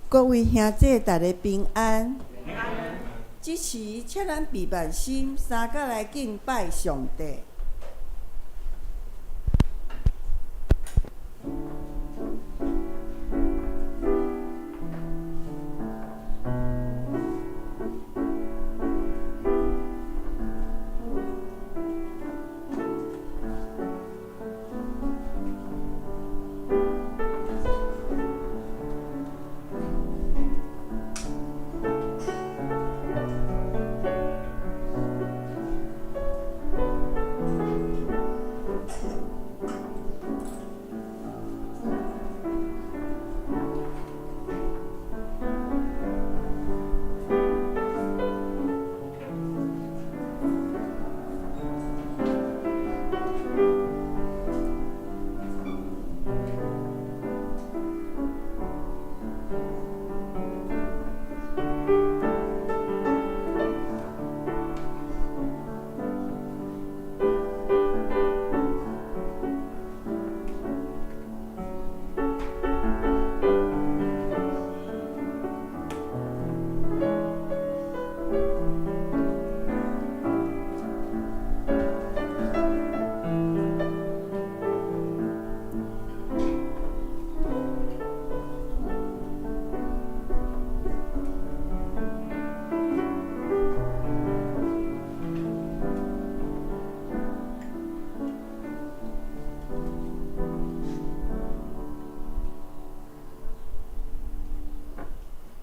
各位兄弟，大家平安。即时，请咱闭目心，三甲来敬拜上帝。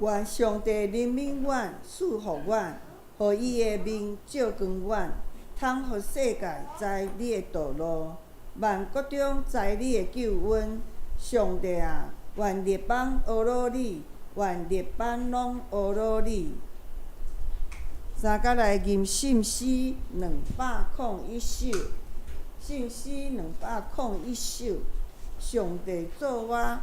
愿上帝怜悯阮，赐福阮，互伊的面照光阮，通互世界知你的道路，万国中知你的救恩。上帝啊，愿列邦学罗你，愿列邦拢学罗你。三甲来吟信诗201首，信诗201首。上帝做我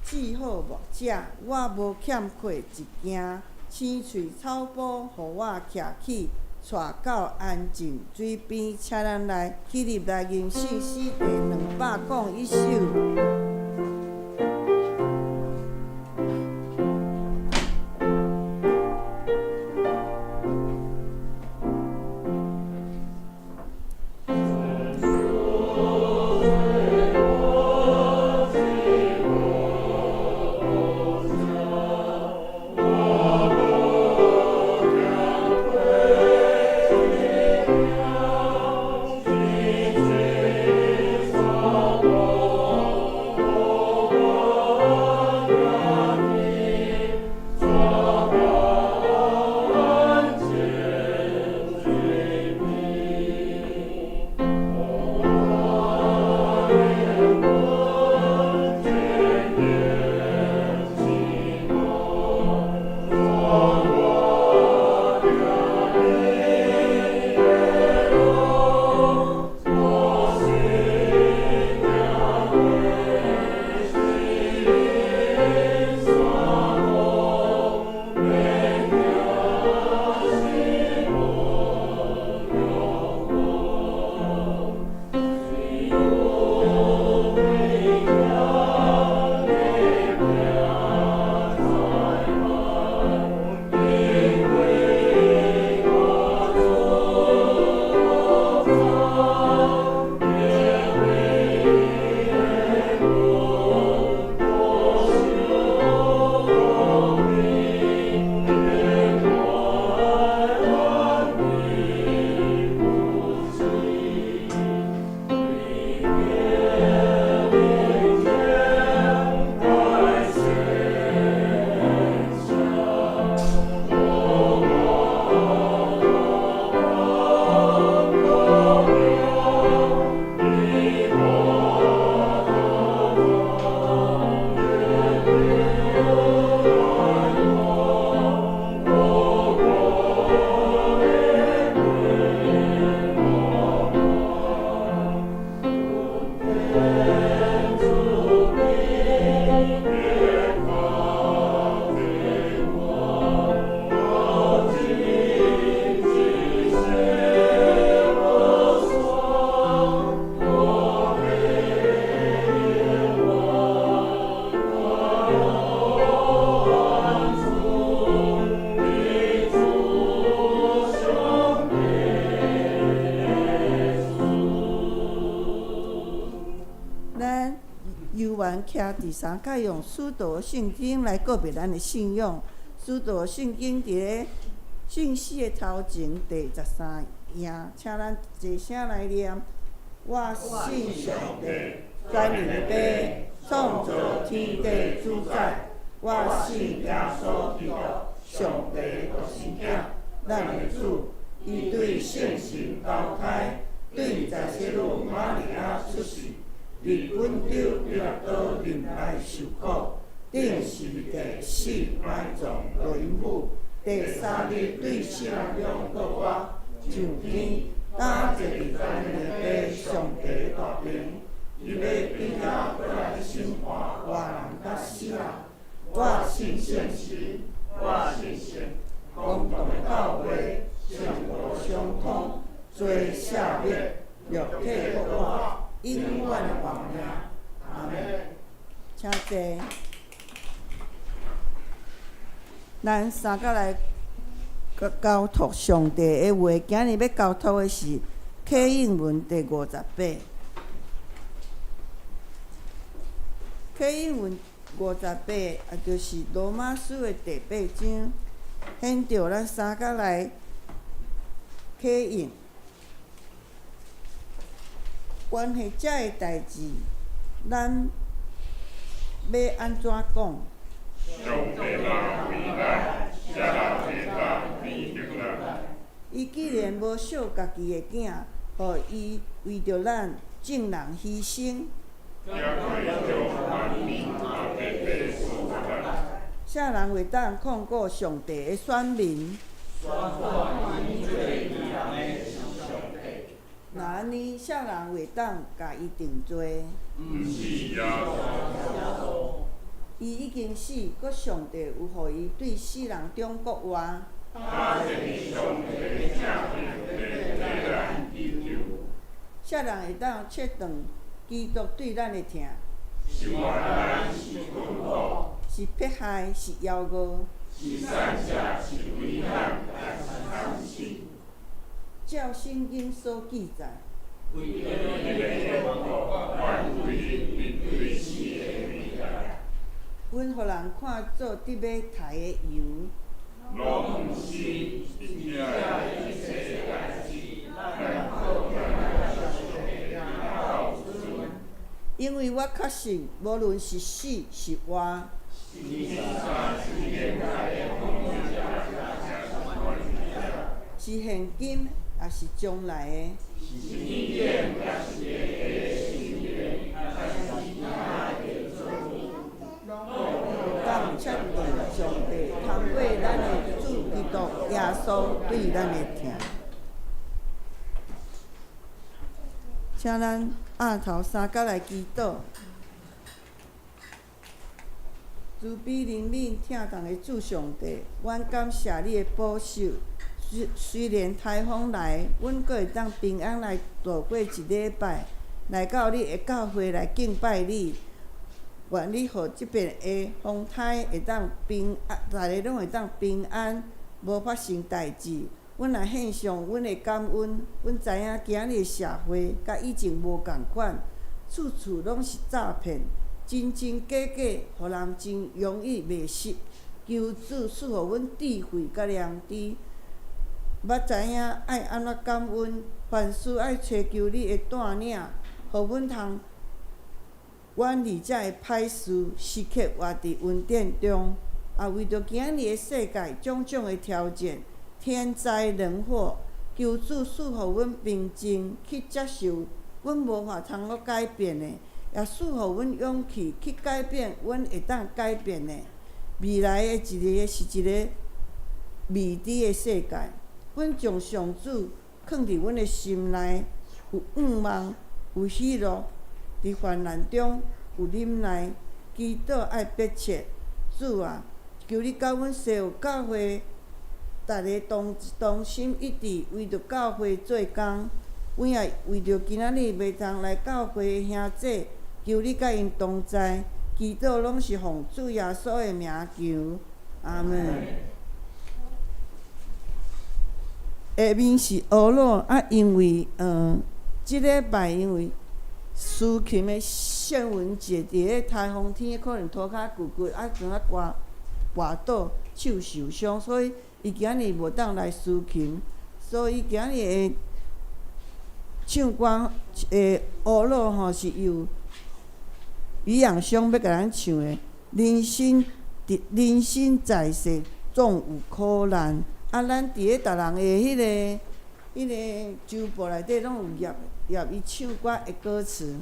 记好目者，我无欠缺一件。青翠草埔，互我徛起，带到安静水边。请咱来起立来吟信诗第201首。咱游玩徛第三届用使徒圣经来告别咱的信仰。使徒圣经伫咧信息的头前第13页，请咱一声来念：我信上帝，全能的创造天地主宰。我信耶稣基督，上帝独生子，咱的主。伊对圣神投胎，对在西路玛利亚出世，伫本州彼拉多任来受苦，顶死第死埋葬落阴府，第三日对死人中复活，上天打坐伫咱的上帝的大名，伊要比较过来审判活人甲死人。我信圣神，我信神，公道的教会。圣道相通，罪赦免，肉体复活，永远的王命。阿门。请坐。咱三个来交托上帝的话，今日要交托的是启应文第58。启应文58，也就是罗马书的第8章，显着咱三个来。启应，关系遮个代志，咱要安怎讲？伊既然无惜家己的囝，互伊为着咱众人牺牲，啥人会当控告上帝的选民？那安尼，啥人会当甲伊定罪？毋是耶稣。伊已经死，阁上帝有互伊对死人中国活。啥人会当切断基督对咱的疼？是迫害，是妖恶。是散下，是危害，也是丧死。照圣经所记载，为着你的天国，万对面对死的未来。阮互人看做得要刣的油，拢毋是真正的一切代志，咱靠因为我确信，无论是死是活。是现今，也是将来的。当确定上帝通过咱的主基督耶稣对咱的疼，请咱额头三角来祈祷。慈悲怜悯疼痛的主上帝，阮感谢你的保守。虽然台风来，阮阁会当平安来度过一礼拜，来到你的教会来敬拜你。愿你互即边的风台会当平安，大家拢会当平安，无发生代志。阮也献上阮的感恩。阮知影今日的社会甲以前无共款，处处拢是诈骗。真真假假，互人真容易迷失。求主赐互阮智慧甲良知，捌知影爱安怎感恩，凡事爱找求你的带领，互阮通远离遮个歹事，时刻活伫恩典中。也为着今日的世界种种的挑战，天灾人祸，求主赐互阮平静去接受阮无法通个改变的。也赐互阮勇气去改变阮会当改变的未来的一个是一个未知的世界。阮将上主放伫阮的心内，有盼望，有喜乐，伫患难中有忍耐。祈祷爱迫切，主啊，求你甲阮西有教会，逐个同心一致，为着教会做工。阮也为着今仔日袂当来教会的兄弟，求你甲因同在，祈祷拢是奉主耶稣的名求，阿门。下面是俄罗啊，因为即礼拜因为苏琴的谢文姐伫咧台风天可能涂骹旧旧，啊，跣啊滑倒，手受伤，所以伊今日无当来司琴，所以今日的唱歌的娱乐吼是由于洋兄要甲咱唱的人生在世总有苦难，啊，咱伫咧逐人的迄个周报内底拢有页伊唱歌的歌词，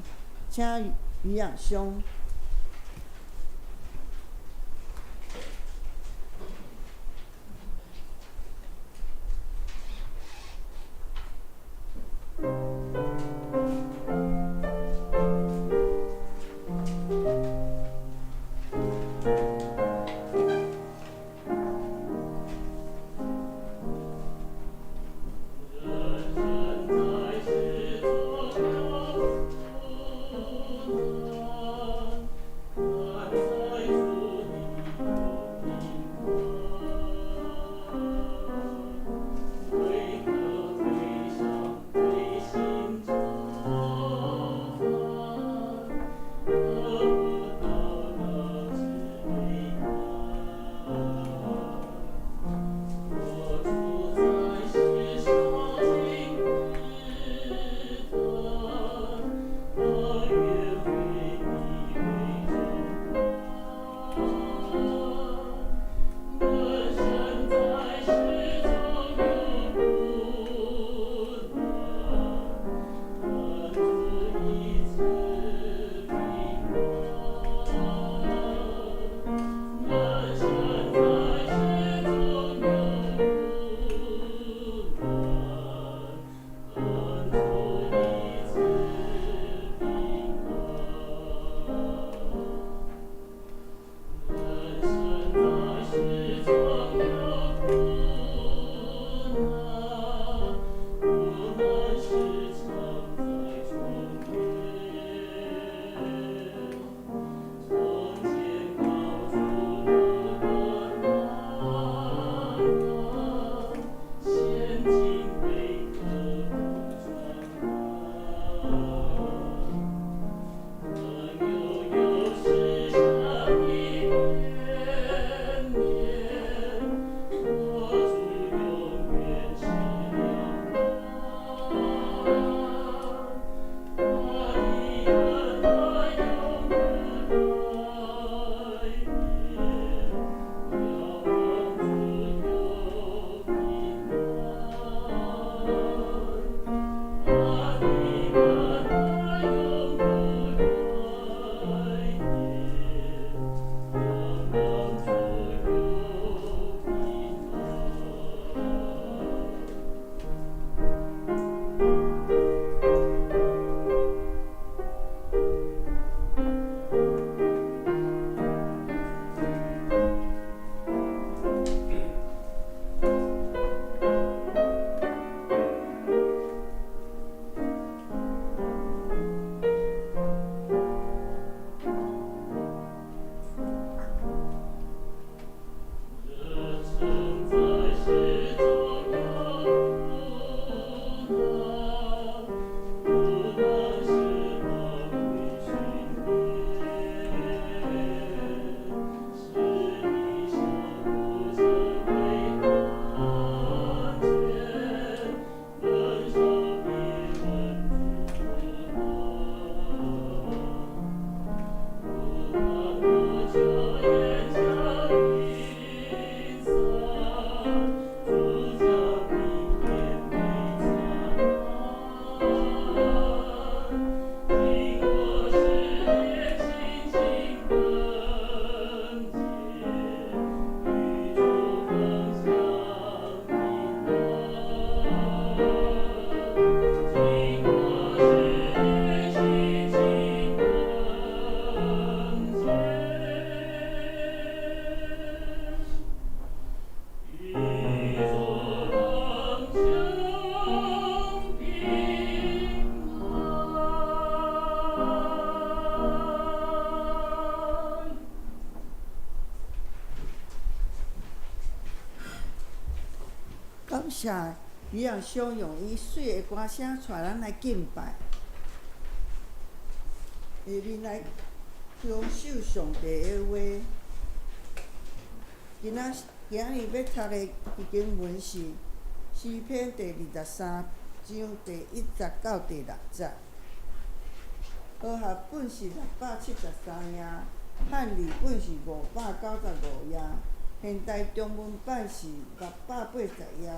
请于洋兄。感谢于洋兄用伊水的歌声带咱来敬拜。下面来享受上帝的话。今日要读的经文是诗篇第23章第1节到第6节。和合本是673页，汉语本是595页，现代中文版是680页。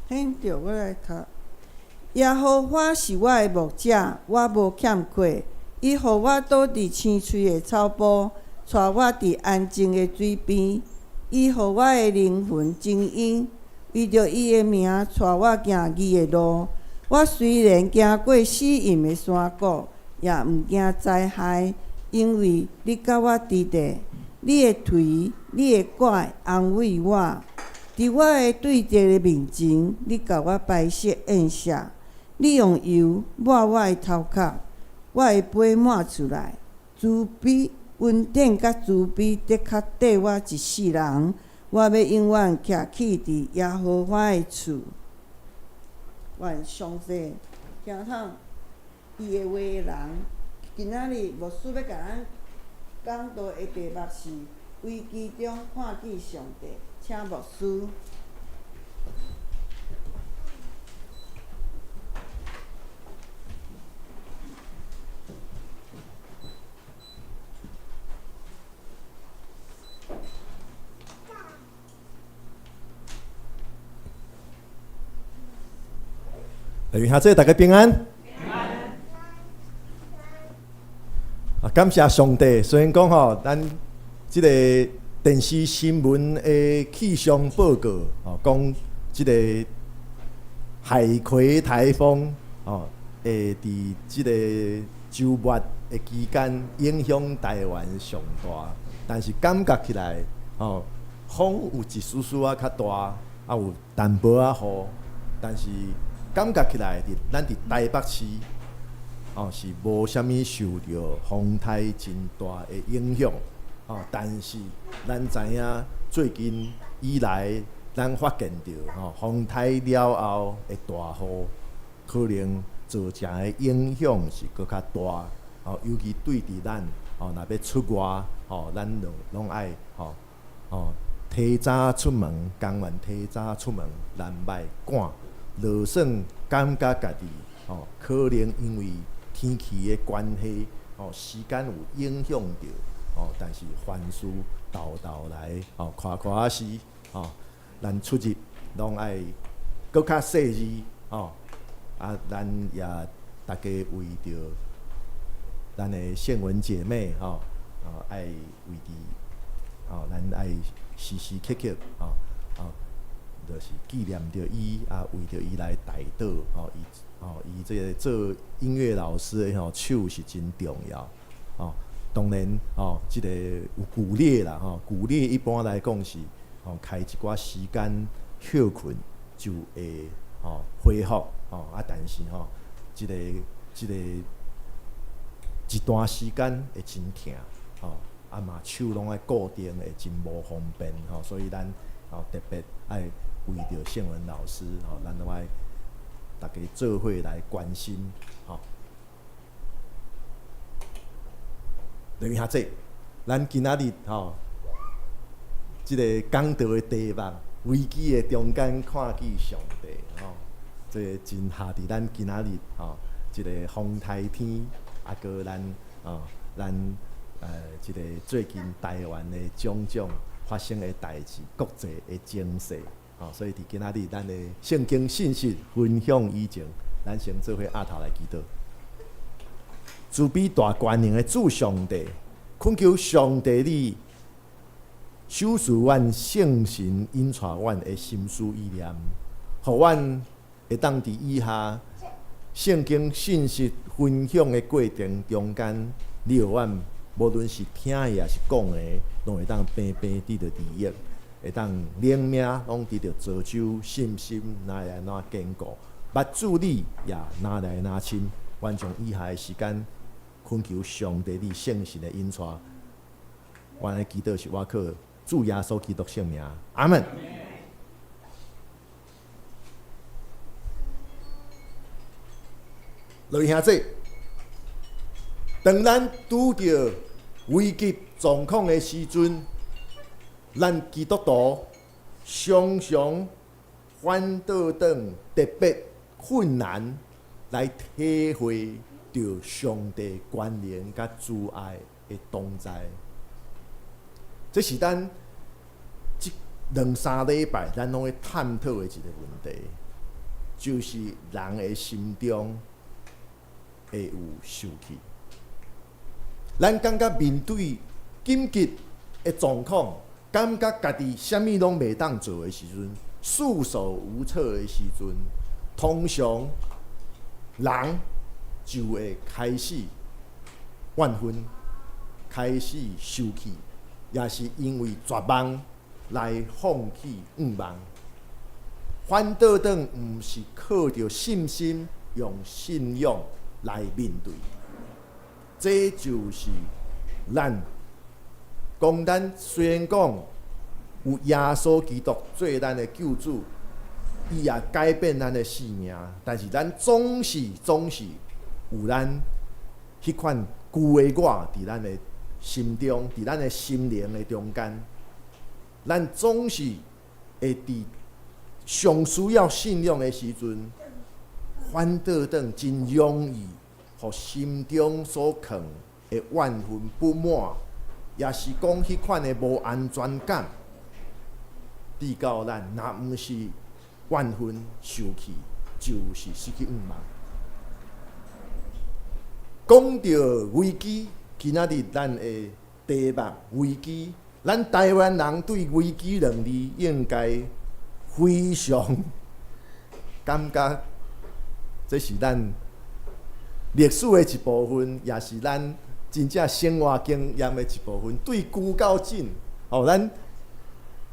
现着我来读。耶和华是我的牧者，我无欠缺。伊予我倒伫青翠的草坡，带我伫安静的水边。伊予我的灵魂静音，为着伊的名，带我行义的路。我虽然行过死荫的山谷，也毋惊灾害，因为你甲我伫地，你的腿、你的拐安慰我。伫我的对敌的面前，你甲我摆设宴席，你用油抹我的头壳，我的杯满出来。慈悲、恩典甲慈悲的确缀我一世人，我要永远徛起伫耶和华的厝。愿上帝听透伊的话的人，今仔日牧师要甲咱讲道的题目是危机中看见上帝，请牧师。兄弟大家平安。感谢上帝。虽然讲吼，咱即个电视新闻的气象报告讲即个海葵台风会伫即个周末的期间影响台湾上大，但是感觉起来风有一丝丝较大，有淡薄雨，但是感觉起来，咱伫台北市是无啥物受到风台真大的影响但是咱知影最近以来，咱发现到风台了后的大雨，可能造成的影响是搁较大尤其对伫咱若要出外咱拢爱提早出门，甘愿提早出门，咱莫赶。落算感觉家己可能因为天气的关系时间有影响到但是凡事豆豆来夸夸时咱出入拢爱搁较细致咱也大家为着咱的圣文姐妹爱为伫咱爱时时刻刻就是纪念着伊为着伊来带导伊这个做音乐老师的手是真重要当然这个有鼓励啦鼓励一般来讲是开一寡时间休困就会恢复但是这个一段时间会真疼嘛手拢爱固定会真无方便所以咱特别爱为着圣文老师咱都爱大家做伙来关心等于下这咱今仔日这个讲道的题目危机的中间看见上帝这个真下伫咱今仔日这个风台天搁咱这个最近台湾的种种发生的代志，国际的情势所以伫今仔日咱的圣经信息分享以前，咱先做伙压头来祈祷。慈悲大权能的主上帝，恳求上帝你守护阮圣神引带阮的心思意念，互阮会当伫以下圣经信息分享的过程中间，你互阮无论是听的也是讲的，拢会当平平得到利益，会当灵命拢得到造就，信心哪来哪坚固，目睭你也哪来哪深。阮将以下的时间恳求上帝你圣神的引带，阮的祈祷是我靠主耶稣基督圣名，阿门。落兄弟，当咱拄着危急状况的时阵，咱基督徒常常反倒转特别困难来体会到上帝关联甲主爱的同在。这是咱这2-3礼拜咱拢会探讨的一个问题，就是人的心中会有受气。咱感觉面对紧急的状况，感觉家己啥物拢袂当做的时阵，束手无策的时阵，通常人就会开始怨愤，开始受气，也是因为绝望来放弃愿望。反倒转毋是靠着信心，用信仰来面对。这就是咱讲，咱虽然讲有耶稣基督做咱的救主，伊也改变咱的性命，但是咱总是有咱迄款旧的我伫咱的心中，伫咱的心灵的中间，咱总是会伫上需要信仰的时阵，反倒转真容易，互心中所藏的怨愤不满，也是讲迄款的无安全感，递到咱，若毋是怨愤受气，就是失去愿望。讲到危机，今仔日咱的题目危机，咱台湾人对危机2字应该非常感觉，这是咱历史的一部分，也是咱真正生活经验的一部分。对久到近，咱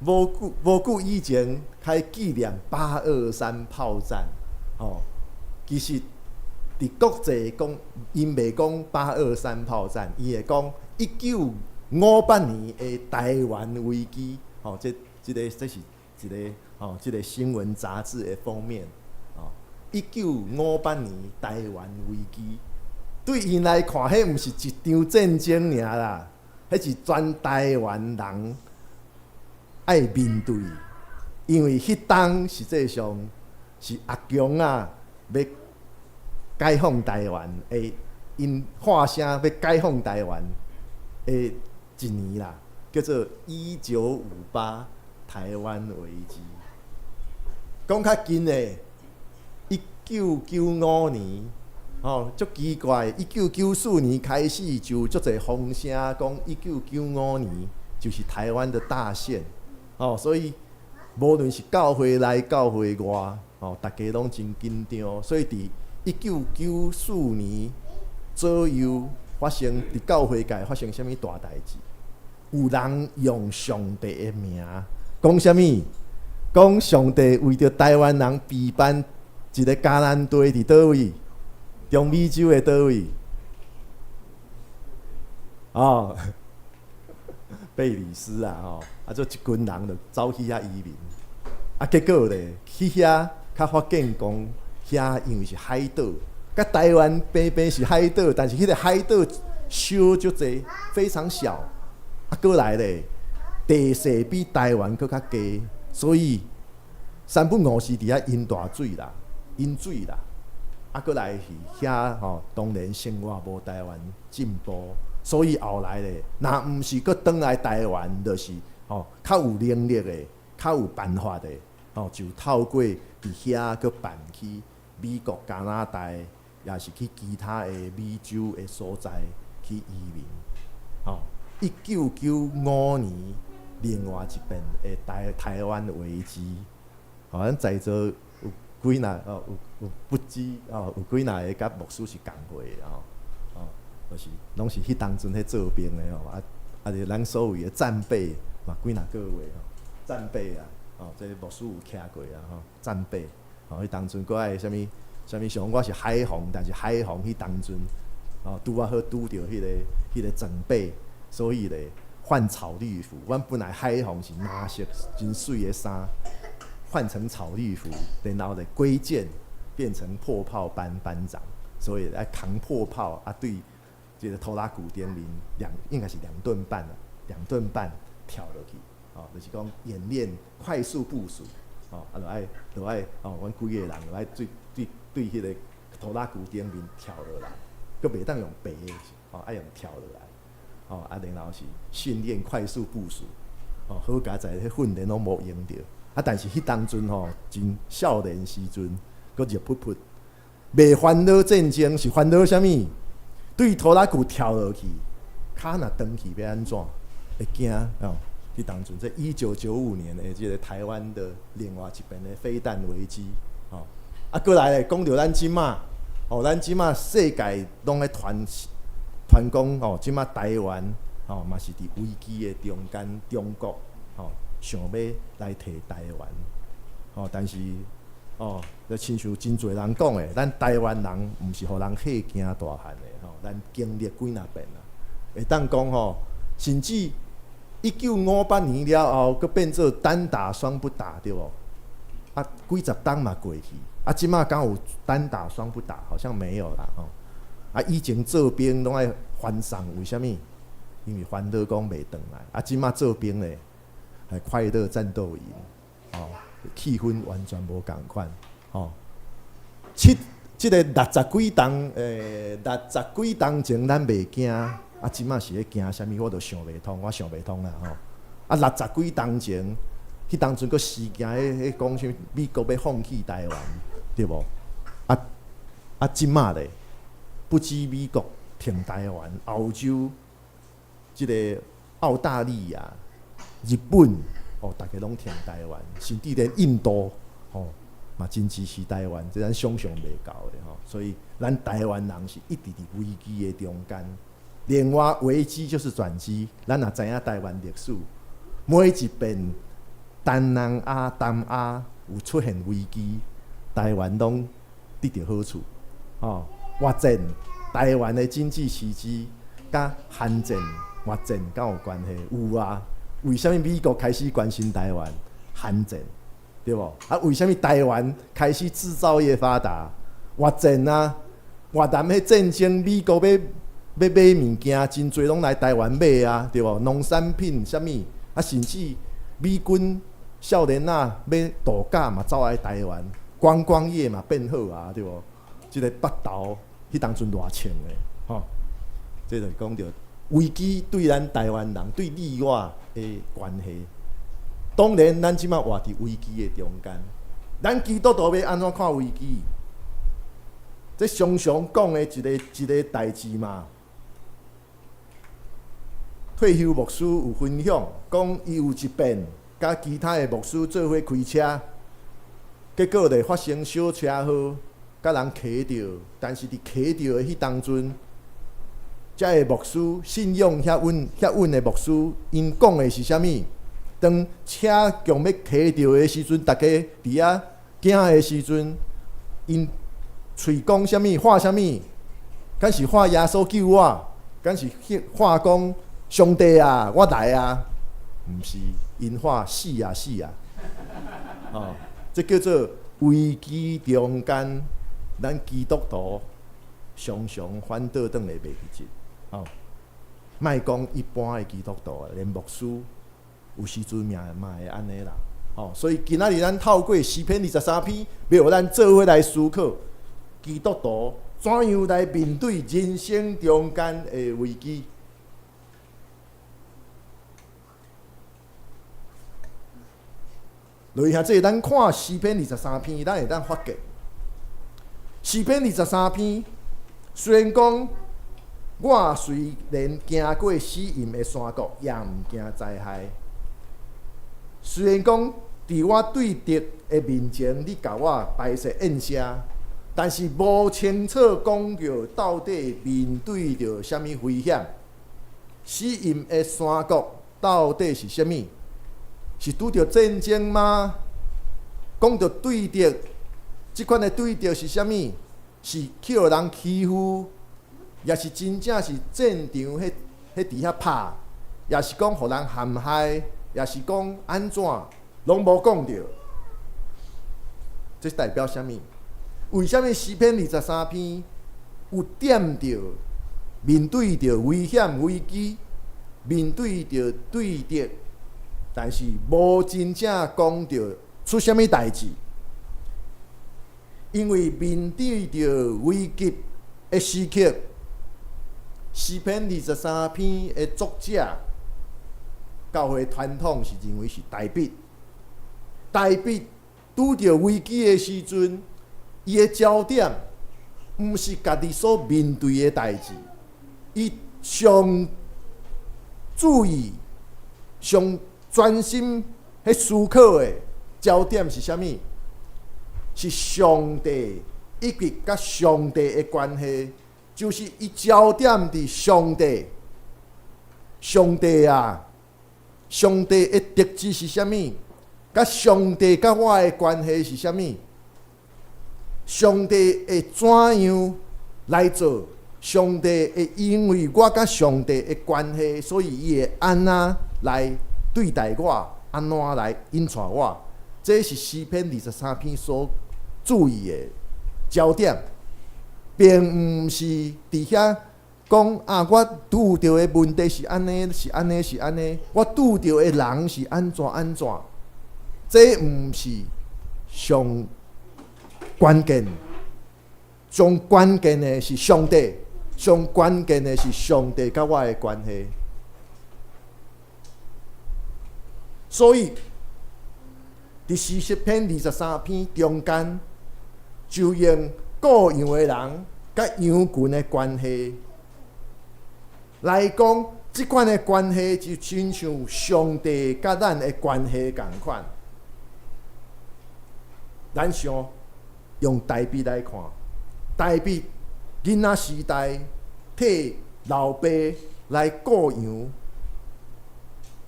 无久以前开始纪念823炮战，其实伫国际讲，因袂讲823炮战，伊会讲1958年的台湾危机，这是一个这个新闻杂志的封面，1958年台湾危机，对因来看，迄毋是一场战争尔啦，迄是全台湾人爱面对，因为迄当实际上是阿强要解放台湾的，因喊声要解放台湾的一年啦，叫做1958台湾危机。讲较近的1995年，足奇怪，1994年开始就足侪风声讲1995年就是台湾的大限，所以无论是教会内教会外，大家拢真紧张，所以伫1994年左右发生伫教会界发生啥物大代志？有人用上帝的名讲啥物？讲上帝为着台湾人备办一个橄榄地伫倒位？中美洲的倒位？贝里斯啊，做一群人就走去遐移民，结果咧去遐，较发现讲遐因为是海岛，甲台湾边边是海岛，但是迄个海岛小足济，非常小。过来咧，地势比台湾搁较低，所以3不5时伫遐淹大水啦，淹水啦。过来是遐当然生活无台湾进步，所以后来咧，若毋是搁转来台湾，就是较有能力的、较有办法的，就透过伫遐搁办去美国、加拿大，也是去其他的美洲的所在去移民。1995年，另外一边的台湾危机，咱在座有几若有不知有几若个甲牧师是共会就是拢是迄当阵迄做兵的就咱所谓的战备嘛，几若个月战备啊，这牧师有徛过啊战备，迄当阵搁爱啥物像我是海防，但是海防迄当阵拄好拄着迄个整备。所以咧，换草绿服。阮本来海防是蓝色真水的衫，换成草绿服，然后咧归建变成破炮班班长。所以来扛破炮啊，对这个拖拉古典林应该是2吨半跳落去，就是讲演练快速部署，就爱阮几个人就爱对迄个拖拉古典林跳落来，佫袂当用爬的，爱用跳落来，然后是训练快速部署，好佳在迄训练拢无用着，但是迄当阵真少年时阵，佫热噗噗。袂烦恼战争是烦恼啥物？对拖拉机跳落去，骹若断去要安怎？会惊哦！迄当阵，这1995年的这个台湾的另外一边的飞弹危机，过来咧，讲到咱即马，咱即马世界拢咧传讲，即马台湾，嘛是伫危机的中间，中国，想要来摕台湾，但是。就亲像真侪人讲的，咱台湾人毋是互人吓惊大汉的，咱经历几若遍啦，会当讲甚至1958年了后，佫变做单打双不打，对无？几十冬嘛过去，即马敢有单打双不打？好像没有啦，以前做兵拢爱翻送，为虾米？因为烦恼讲袂转来，即马做兵咧，还快乐战斗营，气氛完全无共款，即个60几冬前咱袂惊，即马是咧惊啥物？我都想袂通，我想袂通啦60几冬前，迄当阵佫事件，迄讲啥物？美国要放弃台湾，对无？即马咧，不止美国停台湾，欧洲，即个澳大利亚、日本。大家拢挺台湾，甚至连印度，嘛真支持台湾，这咱想象袂到的所以咱台湾人是一直伫危机的中间。另外危机就是转机，咱也知影台湾历史，每一遍东亚有出现危机，台湾拢得到好处。越战台湾的经济奇迹，甲韩战、越战敢有关系？有啊。为什么美国开始关心台湾？韩战，对无？为什么台湾开始制造业发达？越战啊，越南迄战争，美国要买物件，真侪拢来台湾买啊，对无？农产品啥物，甚至美军少年要度假嘛，走来台湾，观光业嘛变好啊，对无？即个北投迄当阵偌清的，这就讲到危机对咱台湾人对你我的关系。当然，咱即马活伫危机的中间，咱基督徒要安怎看危机？这常常讲的一个代志嘛。退休牧师有分享，讲伊有一遍甲其他的牧师做伙开车，结果咧发生小车祸，甲人骑着，但是伫骑着的迄当阵。遮个牧师信用遐稳的牧师，因讲的是啥物？当车强要骑着的时阵，大家伫遐惊的时阵，因喙讲啥物？喊啥物？敢是喊耶稣救我？敢是喊讲上帝啊，我来啊？毋是，因喊死啊死啊！这叫做危机中间，咱基督徒常常反倒转来袂去接。莫讲一般的基督徒，连牧师有时阵嘛会安尼啦。所以今仔日咱透过诗篇23篇，要互咱做伙来思考，基督徒怎样来面对人生中间的危机。落下这咱看诗篇23篇，咱会当发觉，诗篇23篇虽然讲。我虽然行过死荫的山谷，也毋惊灾害。虽然讲伫我对敌的面前，你甲我摆设宴车，但是无清楚讲着到底面对着什么危险。死荫的山谷到底是什么？是拄着战争吗？讲着对敌，即款的对敌是什么？是去互人欺负？也是真正是战场迄伫遐拍，也是讲互人陷害，也是讲安怎，拢无讲着。这代表啥物？为什么诗篇23篇有点着面对着危险危机，面对着对敌，但是无真正讲着出啥物代志。因为面对着危急的时刻，诗篇23篇的作者，教会传统是认为是大卫。大卫拄着危机的时阵，伊的焦点毋是家己所面对的代志，伊上注意、上专心去思考的焦点是啥物？是上帝，以及甲上帝的关系，就是伊焦点伫上帝。上帝啊，上帝的特质是啥物？甲上帝甲我的关系是啥物？上帝会怎样来做？上帝会因为我甲上帝的关系，所以伊会安怎来对待我？安怎来引带我？这是诗篇23篇所注意的焦点，并毋是伫遐讲啊，我拄着的问题是安尼，是安尼，是安尼，我拄着的人是安怎安怎。这毋是上关键，上关键的是上帝，上关键的是上帝甲我的关系。所以，伫诗篇23篇中间，就用各样的人甲羊群的关系来讲，即款的关系就亲像上帝甲咱的关系共款。咱想用大卫来看，大卫囡仔时代替老爸来顾羊，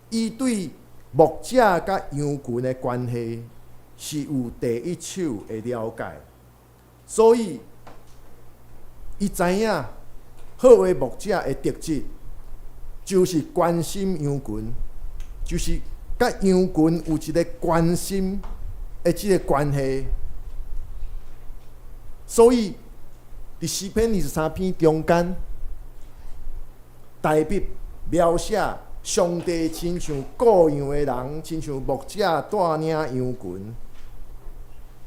伊对牧者甲羊群的关系是有第一手的了解，所以伊知影好的牧者的特质就是关心羊群，就是甲羊群有一个关心的即个关系。所以伫诗篇23篇中间，大卫描写上帝亲像各样的人，亲像牧者带领羊群。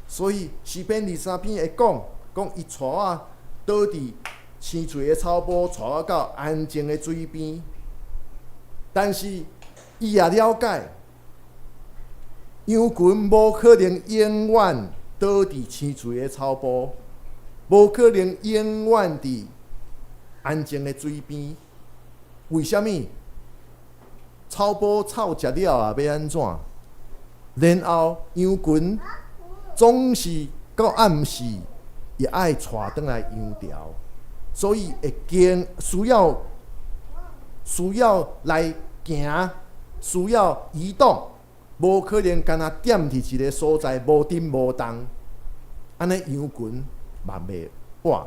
所以诗篇23篇会讲伊带我倒伫青翠的草坡，带我到安静的水边。但是伊也了解，羊群无可能永远倒伫青翠的草坡，无可能永远伫安静的水边。为什么？草坡草食了啊，要安怎？然后羊群总是到暗时也爱带转来羊巢，所以会需要来行，需要移动，无可能干那点伫一个所在无定无动，安尼羊群嘛袂活。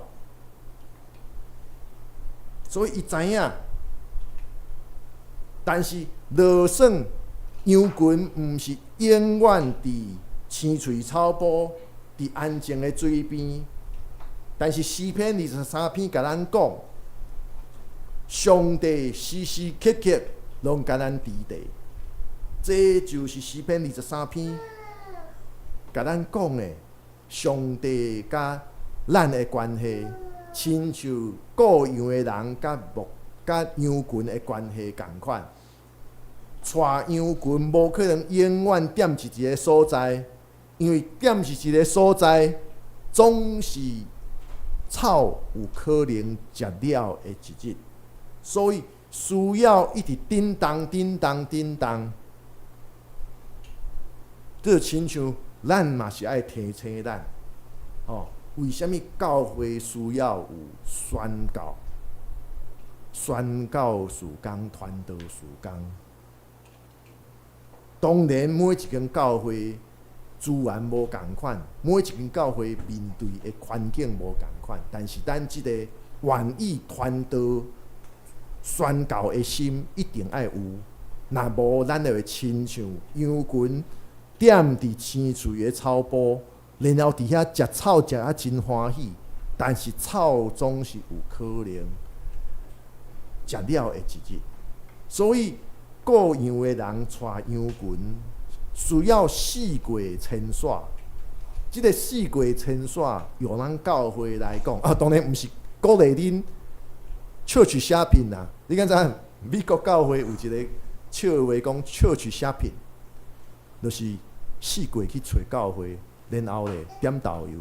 所以伊知影。但是，就算羊群毋是永远伫青翠草坡、伫安静的水边，但是诗篇23篇甲咱讲，上帝时时刻刻拢甲咱伫地。这就是诗篇23篇甲咱讲的，上帝甲咱的关系，亲像各样的人甲羊群的关系共款，带羊群无可能永远点伫一个所在，因为点伫一个所在，总是草有可能食了的一日，所以需要一直叮当叮当叮当。这亲像咱嘛是爱提醒咱，为什么教会需要有宣教？宣教事工、传道事工，当然每一间教会资源无共款，每一间教会面对的环境无共款，但是咱即个愿意传道、宣教的心一定爱有。若无，咱就会亲像羊群踮伫青翠的草坡，然后伫遐食草食啊真欢喜，但是草总是有可能食了的一日。所以各样的人带羊群，需要四过牵线。即个四过牵线，用咱教会来讲，当然毋是鼓励恁church shopping 啦。你敢知影？美国教会有一个笑话讲church shopping， 就是四过去找教会，然后咧点导游，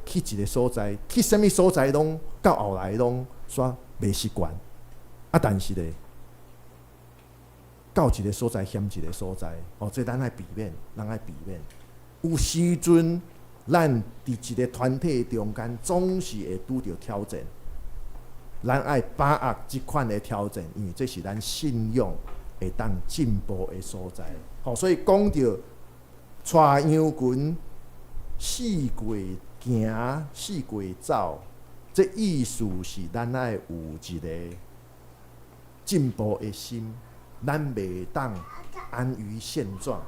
去一个所在，去啥物所在拢到后来拢煞袂习惯，但是咧到一个所在嫌一个所在，这咱爱避免，咱爱避免。有时阵，咱伫一个团体中间，总是会拄着挑战。咱爱把握即款的挑战，因为这是咱信仰会当进步的所在。所以讲到带羊群四过行，四过走，这意思是咱爱有一个进步的心，咱袂当安于现状。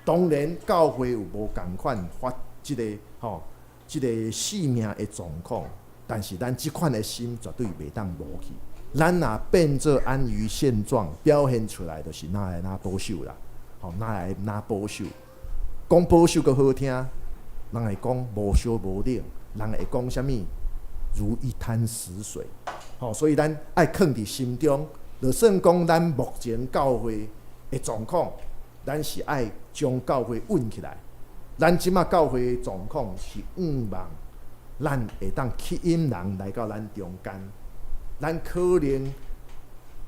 当然，教会有无共款发即个即个生命的状况，但是咱即款的心绝对袂当无去。咱若变做安于现状，表现出来就是哪来哪保守啦，哪来哪保守。讲保守阁好听，人会讲无烧无冷，人会讲啥物如一滩死水。所以咱爱藏伫心中，就算讲咱目前教会的状况。咱是爱将教会稳起来。咱即马教会的状况是望咱会当吸引人来到咱中间。咱可能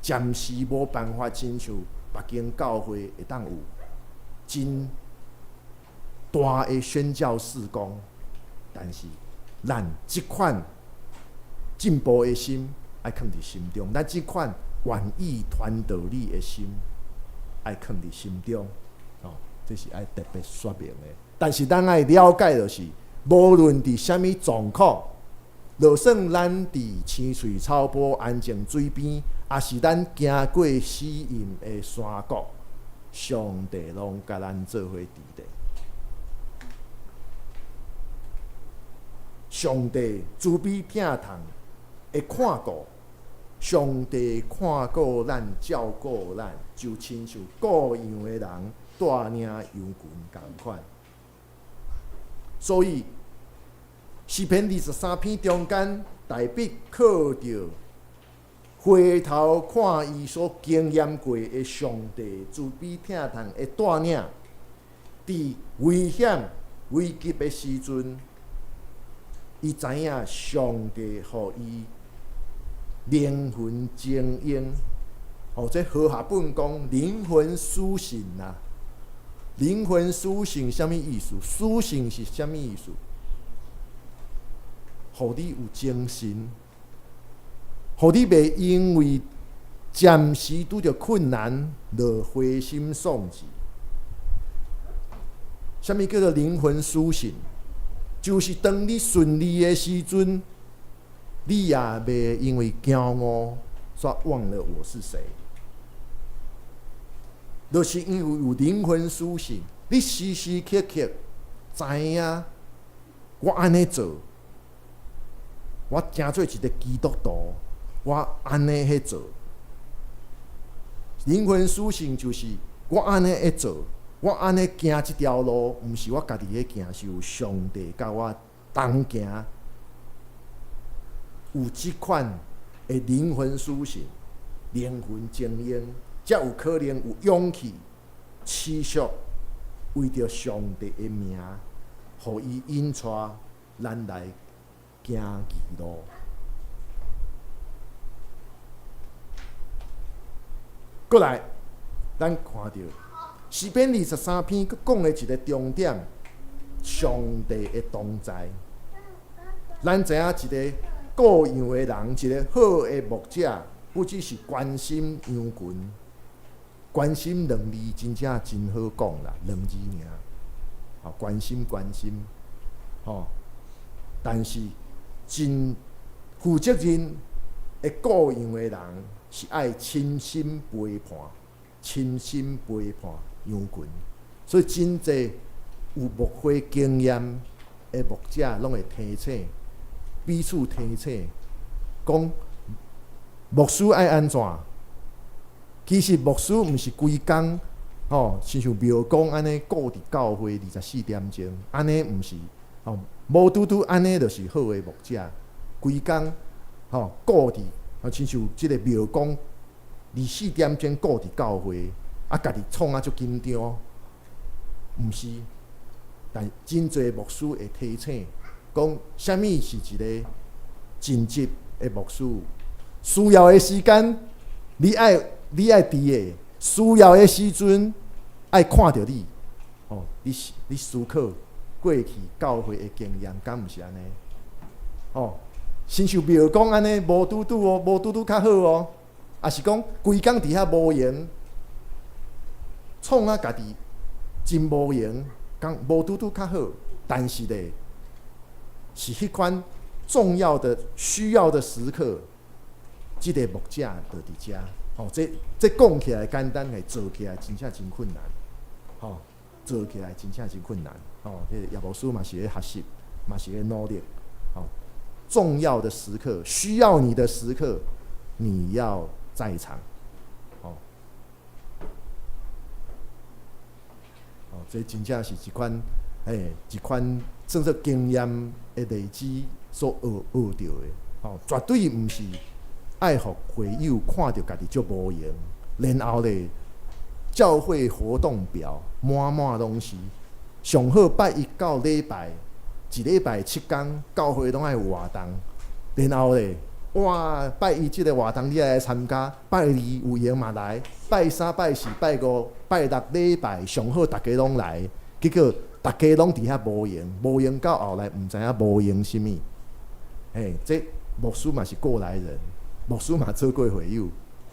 暂时无办法亲像别间教会会当有真大的宣教事工，但是咱即款进步的心爱藏伫心中，咱即款愿意传道理的心。爱藏伫心中，这是爱特别说明的。但是咱爱了解就是，无论伫什么状况，就算咱伫青翠草坡安静水边，也是咱行过死荫的山谷，上帝拢甲咱做伙伫咧。上帝慈悲疼痛会看顾。上帝看顾咱、照顾咱，就亲像各样的人带领羊群同款。所以，诗篇23篇中间，大笔靠着回头看伊所经验过的上帝慈悲疼痛的带领，伫危险危急的时阵，伊知影上帝予伊。灵魂精英，这和合本讲灵魂苏醒啦。灵魂苏醒什么意思？苏醒是什么意思？互你有精神，互你袂因为暂时拄着困难，就灰心丧志。什么叫做灵魂苏醒？就是当你顺利的时阵。你也袂因为骄傲，煞忘了我是谁。就是因为有灵魂苏醒，你时时刻刻知影，我安尼做，我诚做一个基督徒，我安尼去做。灵魂苏醒就是我安尼去做，我安尼行这条路，毋是我家己去行，是有上帝甲我同行。有即款的灵魂苏醒、灵魂精英，才有可能有勇气持续为着上帝的名，互伊引带咱来行义路。过来，咱看到诗篇23篇，佮讲的一个重点，上帝的同在。咱知影一个。各样的人，一个好的牧者，不只是关心羊群，关心两字真正真好讲啦，两字尔，关心，但是真负责任的各样的人，是爱亲身陪伴羊群，所以真济有牧会经验的牧者拢会提醒，彼此提醒，讲牧师爱安怎？其实牧师毋是规工亲像庙公安尼顾伫教会24点钟，安尼毋是无拄拄安尼就是好的牧者，规工顾伫亲像即个庙公24点钟顾伫教会，家己创足紧张，毋是。但真侪牧师会提醒，讲啥物是一个尽职的牧师，需要的时间你爱伫的，需要的时阵爱看到你，你思考过去教会的经验，敢毋是安尼？亲像庙讲安尼，无拄拄较好也是讲规工伫遐无闲，创家己真无闲。无拄拄较好，但是咧，是迄款重要的、需要的时刻，即个牧者就伫遮。这讲起来简单，做起来真正真困难。做起来真正真困难。叶牧师嘛是咧学习，嘛是咧努力。重要的时刻，需要你的时刻，你要在场。这真正是一款算作经验的累积所学到的，绝对毋是爱互会友看到家己足无闲，然后咧教会活动表满拢是，上好拜一到礼拜，一礼拜7天，教会拢爱活动，然后咧哇拜一即个活动你来参加，拜二有闲嘛来，拜三、拜四、拜五、拜六礼拜上好大家拢来，结果大家拢伫遐无闲到后来毋知影无闲啥物。这牧师嘛是过来人，牧师嘛做过会友，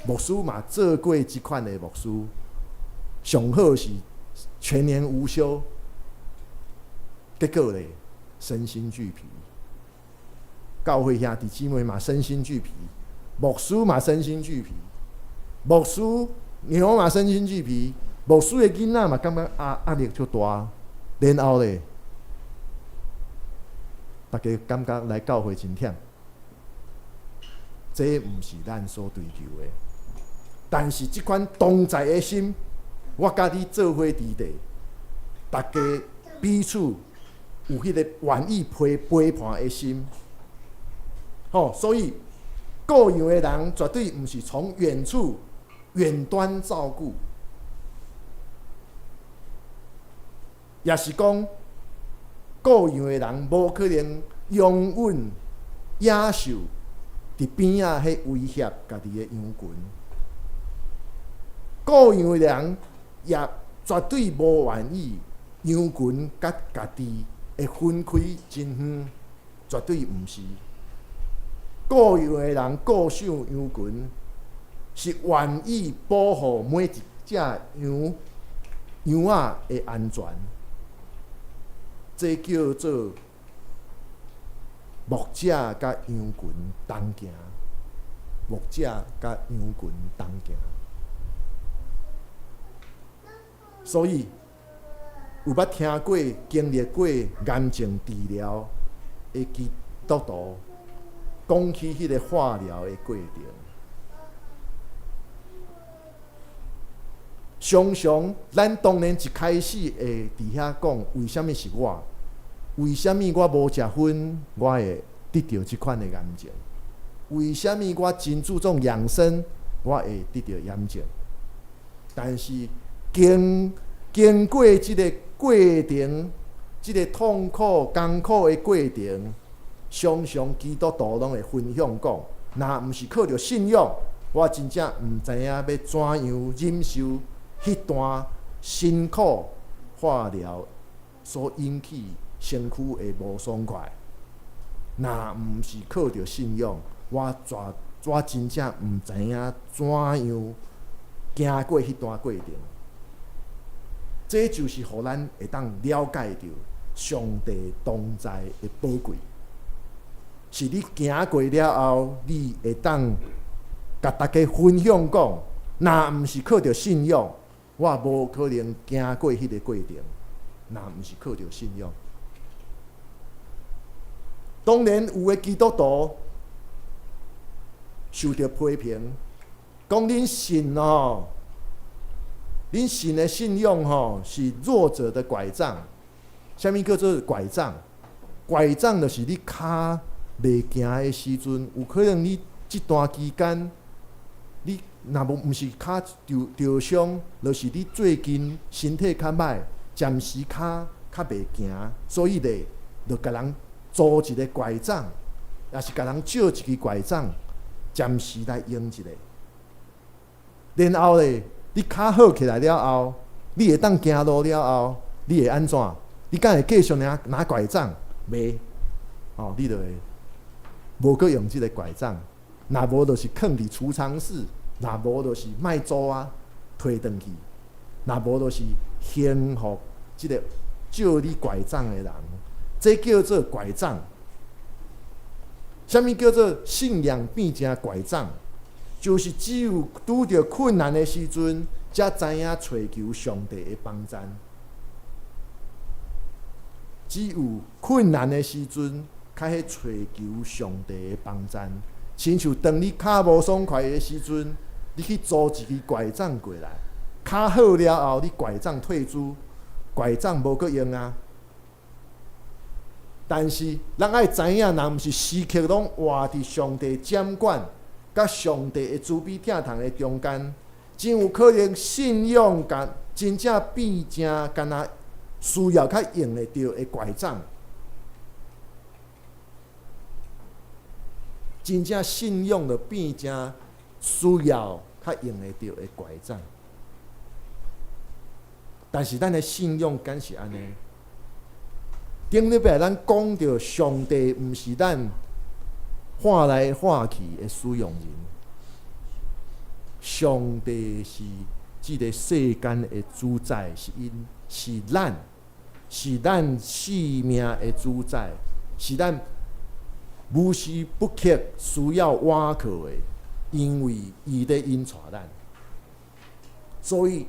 牧师嘛做过即款的牧师，上好是全年无休，结果咧身心俱疲。教会兄弟姊妹嘛身心俱疲，牧师嘛身心俱疲，牧师娘嘛身心俱疲，牧师的囡仔嘛感觉压力足大，然后咧，大家感觉来教会真忝，这毋是咱所追求的。但是即款同在的心，我甲你做伙伫地，大家彼此有迄个愿意陪伴的心。所以各样的人绝对毋是从远处远端照顾，也是讲各样的人无可能永远野兽伫边仔迄威胁家己的羊群，各样的人也绝对无愿意羊群甲家己会分开真远，绝对毋是。各样的人各想羊群，是愿意保护每一只羊仔的安全。这叫做牧者甲羊群同行，牧者甲羊群同行。所以有捌听过、经历过癌症治疗的基督徒，讲起迄个化疗的过程，常常咱当然一开始会伫遐讲，为什么是我？为什么我无食薰，我会得到即款的癌症？为什么我真注重养生，我会得到癌症？但是经过即个过程，即个痛苦、艰苦的过程，常常基督徒拢会分享讲，若毋是靠着信仰，我真正毋知影要怎样忍受迄段辛苦化疗所引起身躯的无爽快。若毋是靠着信仰，我真正毋知影怎样行过迄段过程。这就是互咱会当了解到上帝同在的宝贵。是你行过了后，你会当甲大家分享讲，若毋是靠着信仰，我无可能行过迄个过程。若毋是靠着信仰，当然有诶基督徒受到批评，讲恁信吼，恁信诶信仰吼是弱者的拐杖。啥物叫做拐杖？拐杖就是你骹袂行诶时阵，有可能你即段期间，你若无毋是骹受伤，就是你最近身体较歹，暂时骹较袂行，所以咧，就甲人租一个拐杖，也是甲人借一支拐杖，暂时来用一下。然后咧，你骹好起来了后，你会当行路了后，你会安怎？你敢会继续拿拐杖？袂，哦，你就会无搁用即个拐杖。若无就是囥伫储藏室，若无就是卖租啊，推转去。若无就是幸福即个借你拐杖的人，这叫做拐杖。啥物叫做信仰变成拐杖？就是只有拄着困难的时阵，才知影寻求上帝的帮助。只有困难的时阵，才去寻求上帝的帮助。亲像当你骹无爽快的时阵，你去租一支拐杖过来，骹好了后，你拐杖退出，拐杖无搁用啊。但是，咱爱知影，若毋是时刻拢活伫上帝掌管，甲上帝的慈悲疼痛的中间，真有可能信仰真正变成干那需要较用得着的拐杖。真正信仰就变成需要较用得着的拐杖。但是咱的信仰敢是安尼？顶礼拜咱讲到上帝，毋是咱换来换去的使用人，上帝是即个世间的主宰，是咱性命的主宰，是咱无时不刻需要倚靠的，因为伊在引带咱。所以，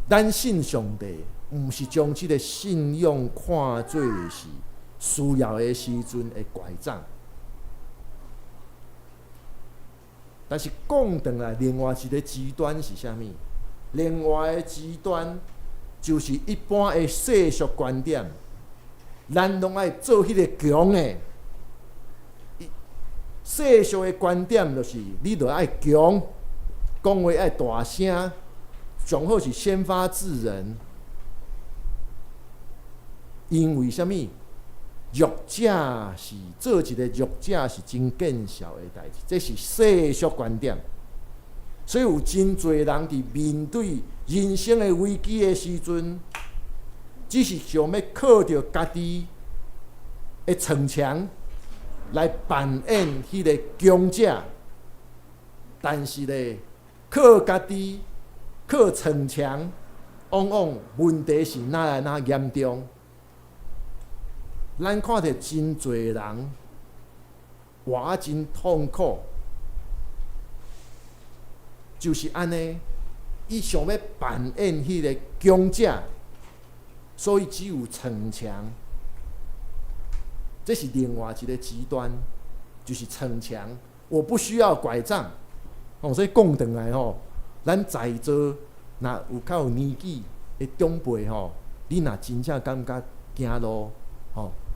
咱信上帝，毋是将即个信仰看做是需要的时阵的拐杖。但是讲转来，另外一个极端是啥物？另外的极端就是一般的世俗观点，咱拢爱做迄个强的。世俗的观点就是，你著爱强，讲话爱大声，上好是先发制人。因为啥物？弱者是做一个弱者是真见效的代志，这是世俗观点。所以有真侪人伫面对人生的危机的时阵，只是想要靠着家己的逞强来扮演迄个强者，但是咧，靠家己靠逞强，往往问题是哪来哪严重。咱看到真侪人活啊真痛苦，就是安尼，伊想要扮演迄个强者，所以只有逞强。这是另外一个极端，就是逞强。我不需要拐杖，所以讲转来咱在座若有较有年纪的长辈你若真正感觉行路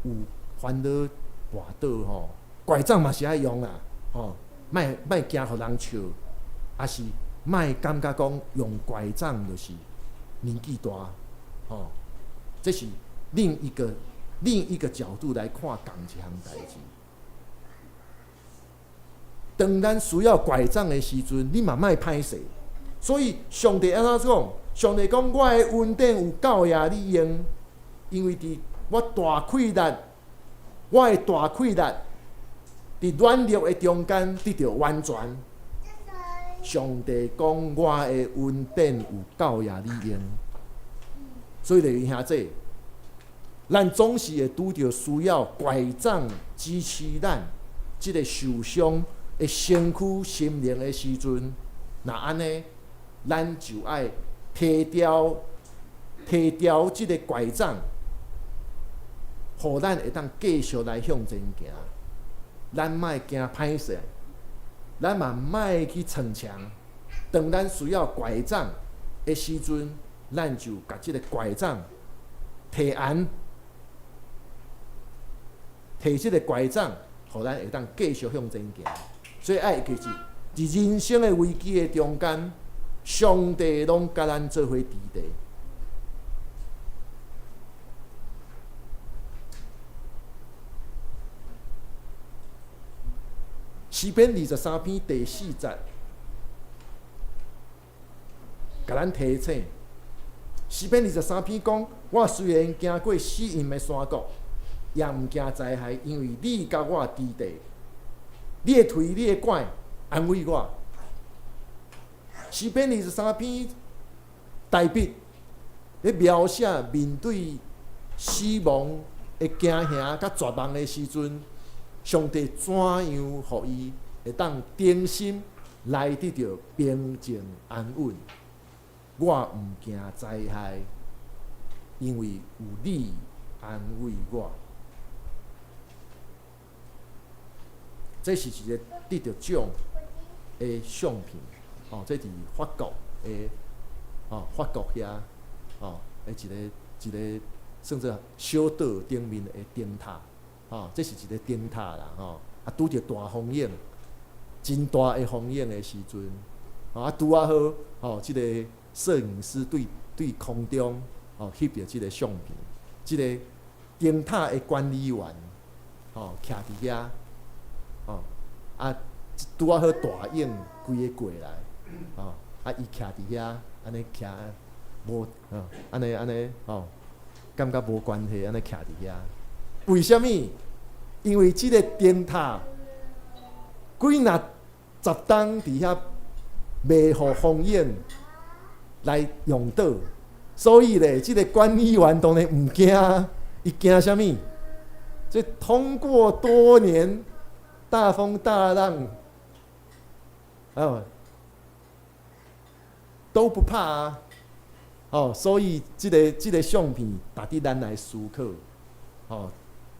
有烦恼跋倒拐杖嘛是爱用啦莫惊互人笑，也是莫感觉讲用拐杖就是年纪大这是另一个角度来看同一项代志。当咱需要拐杖的时阵，你嘛莫歹势。所以上帝安怎讲？上帝讲：我的恩典有够也你用，因为伫我大溃力，我的大溃力伫软弱的中间得到完全。上帝讲：我的恩典有够也你用。所以弟兄兄姐，咱总是会拄着需要拐杖支持咱即个受伤的身躯心灵的时阵，那安尼，咱就爱摕掉即个拐杖，互咱会当继续来向前行。咱莫惊歹势，咱嘛莫去逞强。当咱需要拐杖的时阵，咱就甲即个拐杖摕安，摕即个拐杖，互咱会当继续向前行。所以爱记住，伫人生的危机的中间，上帝拢甲咱做伙伫地。诗篇23篇第4节，甲咱提醒。诗篇23篇讲：我虽然行过死荫的山谷，也毋惊灾害，因为你甲我伫地，你的腿、你的拐安慰我。诗篇23篇大笔咧描写面对死亡的惊吓甲绝望的时阵，上帝怎样互伊会当定心来得到平静安稳？我毋惊灾害，因为有你安慰我。这是一个得到奖的相片，这伫法国的法国遐的一个算作小岛顶面的灯塔，这是一个灯塔啦，拄着大风影，真大的风影的时阵，拄啊好，即个摄影师对空中翕着即个相片，即个灯塔的管理员徛伫遐，拄啊好大影规个过来，伊徛伫遐，安尼徛无安尼感觉无关系，安尼徛伫遐。为什么？因为即个灯塔几若10冬伫遐袂互风影来用到，所以咧，即个管理员当然毋惊，伊惊啥物？这通过多年大风大浪，都不怕啊！所以即个相片，值得咱来思考。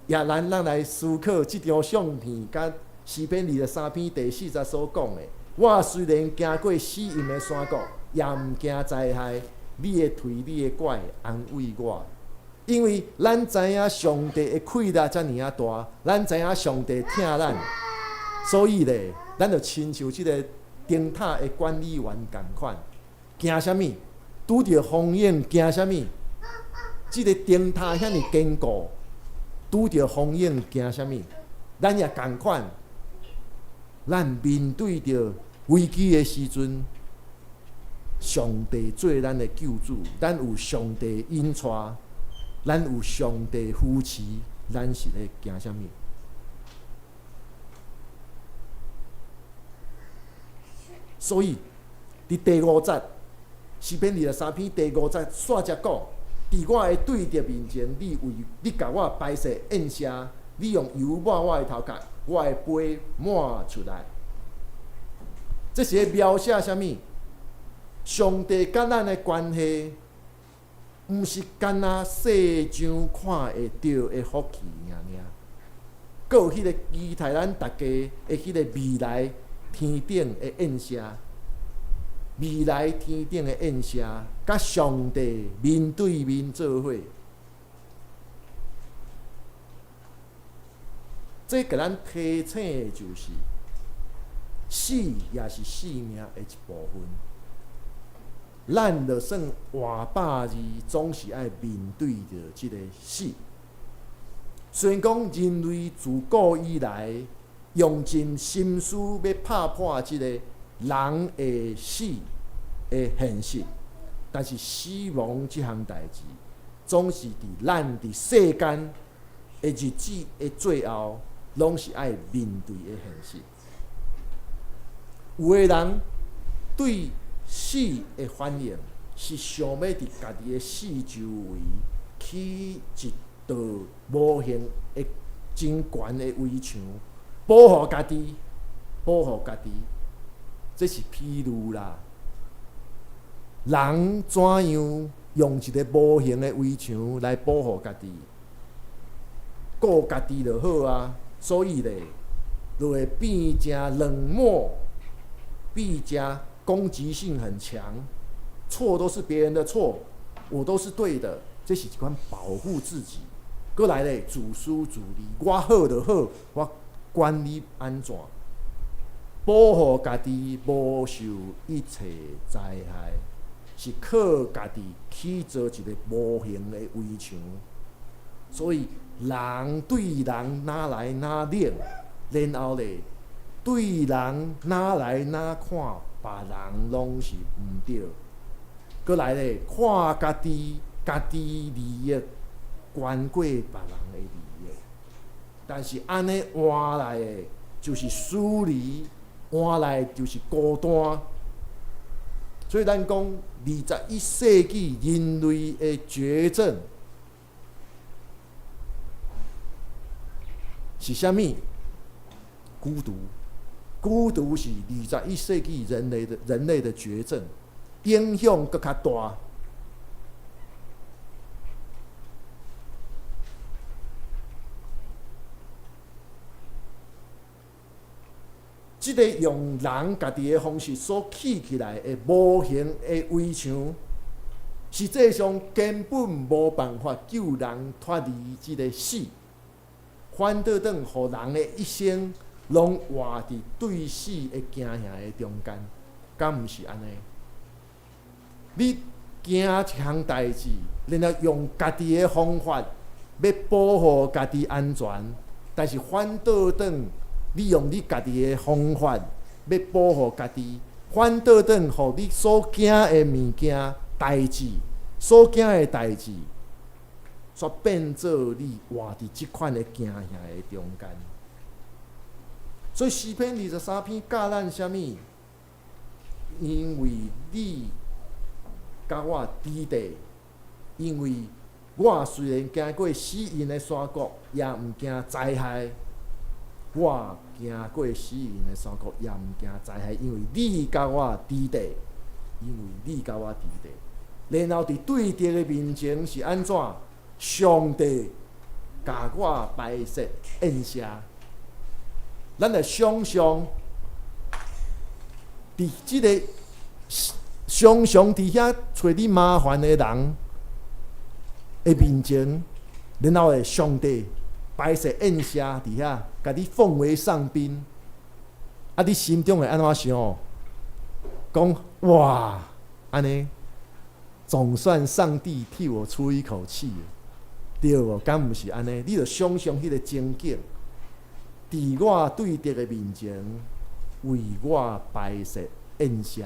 也咱来思考即张相片，甲诗篇23篇第4节所讲的：我虽然行过死荫的山谷，也毋惊灾害。你的腿、你的拐安慰我。因为咱知影上帝的气力遮尔大，咱知影上帝疼咱，所以咧，咱就亲像即个灯塔的管理员共款，惊啥物？拄着风影惊啥物？即个灯塔遐尼坚固，拄着风影惊啥物？咱也共款，咱面对着危机的时阵，上帝做咱的救主，咱有上帝引带，咱有上帝扶持，咱是咧惊啥物？所以，伫第5节，诗篇23篇第5节煞则讲：伫我的对敌面前，你甲我摆设宴席，你用油抹我的头壳，我的杯满出来。这是咧描写啥物？上帝甲咱的关系，毋是干那世上看会到的福气尔，阁有迄个期待咱大家的迄个未来天顶的宴席，未来天顶的宴席，甲上帝面对面做伙。这甲咱提醒的就是，死也是生命的一部分。咱就算活百字，总是爱面对着即个死。虽然讲人类自古以来用尽心思要拍破即个人的死的现实，但是死亡即项代志，总是伫咱伫世间的日子的最后，拢是爱面对的现实。有的人对死的反应是想要伫家己的死周围起一道无形的真悬的围墙，保护家己，保护家己。这是譬如啦，人怎样用一个无形的围墙来保护家己，顾家己就好啊。所以咧，就会变成冷漠，变成攻击性很强，错都是别人的错，我都是对的，这是一款保护自己。过来咧，自私自利，我好就好，我管你安怎，保护家己无受一切灾害，是靠家己去做一个无形的围墙。所以人对人哪来哪冷，然后咧对人哪来哪看别人拢是毋对。过来咧，看家己利益悬过别人的利益，但是安尼换来的就是疏离，换来就是孤单。所以咱讲21世纪人类的绝症是啥物？孤独。孤独是21世纪人类的绝症，影响更较大。即个用人家己的方式所起来的无形的围墙，实际上根本无办法救人脱离即个死，反倒等互人的一生拢活伫对死的惊吓的中间，敢毋是安尼？你惊一项代志，然后用家己的方法要保护家己安全，但是反倒等你用你家己的方法要保护家己，反倒等互你所惊的物件、代志、所惊的代志，煞变做你活伫即款的惊吓的中间。所以诗篇23篇教咱啥物？因为你甲我伫地，因为我虽然行过死荫的山谷，也毋惊灾害。我行过死荫的山谷，也毋惊灾害，因为你甲我伫地，因为你甲我伫地。然后伫对敌的面前是安怎？上帝甲我摆设宴舍。咱来想象，伫即个常常伫遐找你麻烦的人的面前，然后诶，上帝摆设宴舍伫遐，甲你奉为上宾。啊，你心中会安怎想？讲哇，安尼总算上帝替我出一口气，对无？敢毋是安尼？你着想象迄个情景。伫我对敌的面前，为我摆设宴舍，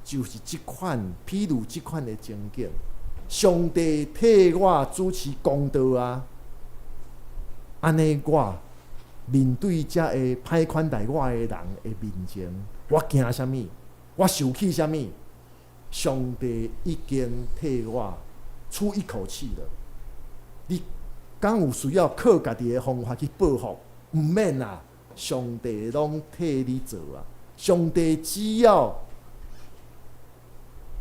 就是即款，譬如即款的情景。上帝替我主持公道啊！安尼我面对遮个歹款待我的人的面前，我惊啥物？我受气啥物？上帝已经替我出一口气了。你敢有需要靠家己的方法去报复？毋免啦，上帝拢替你做啊！上帝只要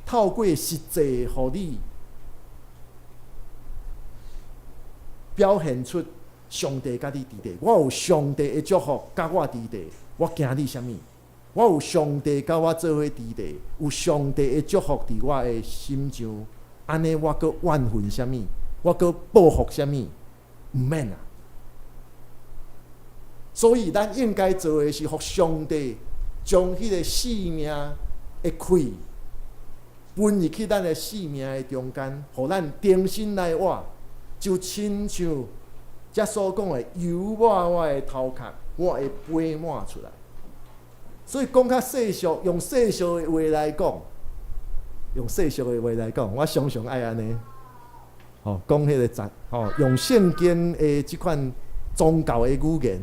透过实际，互你表现出上帝甲你伫地。我有上帝的祝福甲我伫地，我惊你啥物？我有上帝甲我做伙伫地，有上帝的祝福伫我的心上。安尼我阁怨恨啥物？我阁报复啥物？毋免啦。所以，咱应该做的是，互上帝将迄个生命的气分入去咱的生命的中间，互咱重新来活，就亲像遮所讲的，油抹我的头壳，我会飞满出来。所以讲较世俗，用世俗的话来讲，我常常爱安尼，讲迄个用圣经的即款宗教的语言。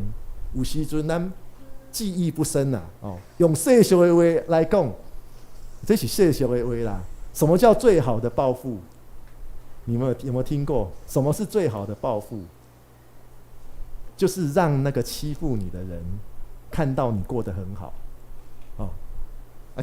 有时阵咱记忆不深啦，用世俗的话来讲，这是世俗的话啦。什么叫最好的报复？你们有没有听过？什么是最好的报复？就是让那个欺负你的人看到你过得很好。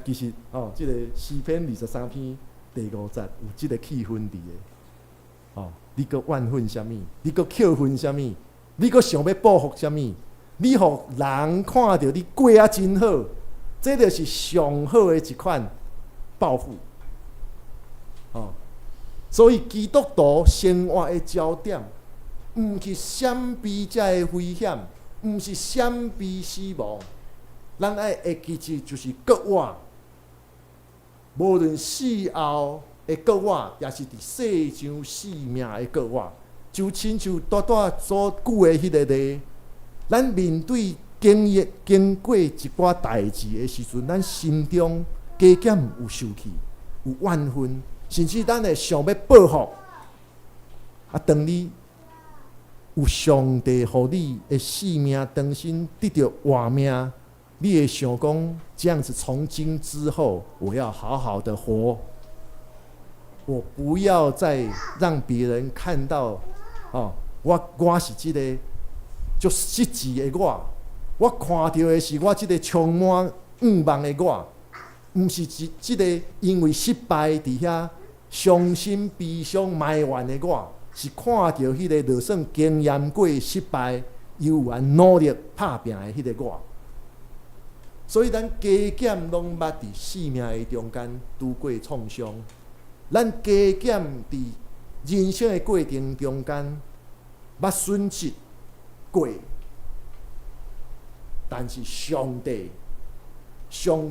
其实这个诗篇23篇第5节有这个气氛伫的。你阁怨恨啥物？你阁扣分啥物？你阁想要报复啥物？你互人看到你过啊真好，这就是上好的一款报复。所以基督徒生活的焦点，毋是闪避遮的危险，毋是闪避死亡，咱爱会记住就是国活，无论死后的国活，也是伫世上生命的国活，就亲像大大所举的迄个例，咱面对经过一寡代志的时阵，咱心中加减有受气，有怨愤。甚至咱会想要报复，当你有上帝互你的性命重新得到活命，你会想讲，这样子从今之后，我要好好的活，我不要再让别人看到，我是这个足失志的我看到的是我这个充满欲望的毋是这个因为失败伫遐。伤心、悲伤、埋怨的是看到迄个就算经验过失败，犹原努力拍拼的迄个所以咱加减拢捌伫生命的中间拄过创伤，咱加减伫人生的过程中间捌损失过，但是上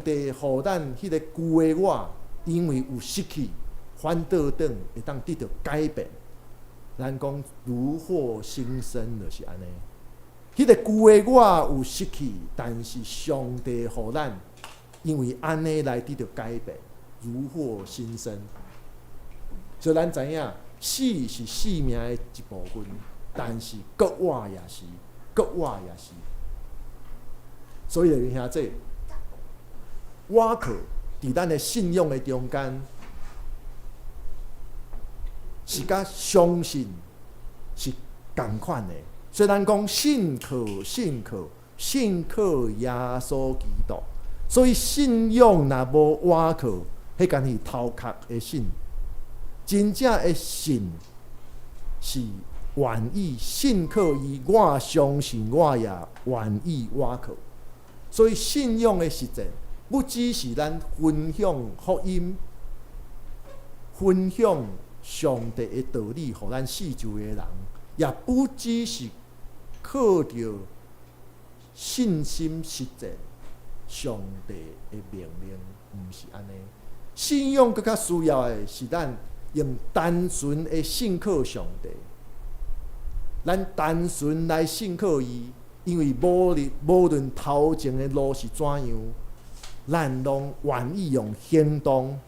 帝互咱迄个旧的我，因为有失去。反倒转会当得到改变，咱讲如获新生就是安尼。迄个旧的我有失去，但是上帝互咱，因为安尼来得到改变，如获新生。所以咱知影，死是生命的一部分，但是国活也是。所以就兄弟，我靠，伫咱的信仰的中间。是甲相信是同款的，虽然讲信靠耶稣基督，所以信仰若无倚靠，迄敢是头壳的信。真正的信是愿意信靠伊，我相信我也愿意倚靠。所以信仰的实践，不只是咱分享福音，分享。上帝的道理，互咱四周的人，也不只是靠着信心实践上帝的命令，毋是安尼。信仰更较需要的是咱用单纯的信靠上帝，咱单纯来信靠伊，因为无论头前的路是怎样，咱拢愿意用行动。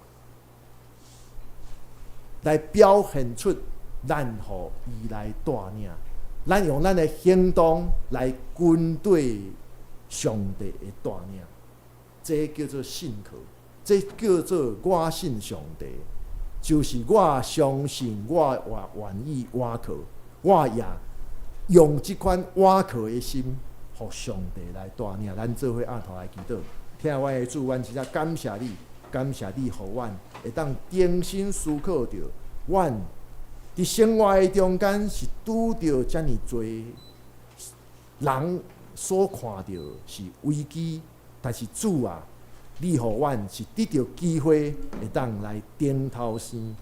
来表现出咱互伊来带领，咱用咱的行动来跟对上帝的带领，这叫做信靠，这叫做我信上帝，就是我相信，我愿意倚靠，我也用这款倚靠的心，互上帝来带领。咱做伙按头来祈祷，听我的主，阮真正感谢你。感谢你，互阮会当重新思考着，阮伫生活的中间是拄着遮尔多人所看到是危机，但是主啊，你互阮是得到机会会当来顶头生，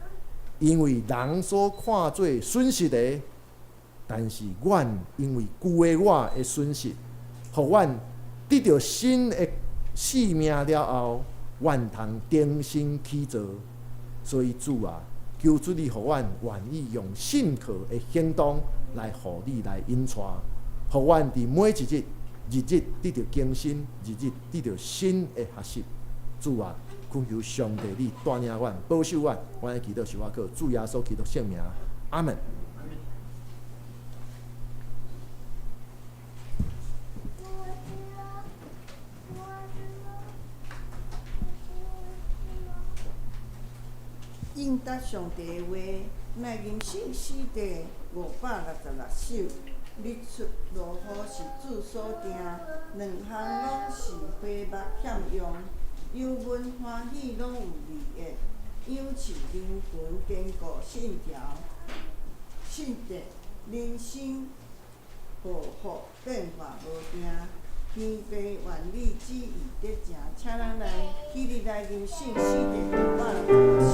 因为人所看做损失的，但是阮因为旧的我的损失，互阮得到新的生命了后。愿通重新起造，所以主啊，求主你互阮愿意用信靠的行动来互你来引带，互阮伫每一日得到更新，日得到新的学习。主啊，恳求上帝你带领阮，保守阮，阮的祈祷是我靠主耶稣基督圣名，阿门。应答上帝的话，乃吟诗诗地566首，日出落雨是主所定，两项拢是花目欠用，忧闷欢喜拢有利益，养饲灵魂坚固信条，信德人生暴雨变化无定，天悲万里之意得正，请咱来起立来吟诵4.200首。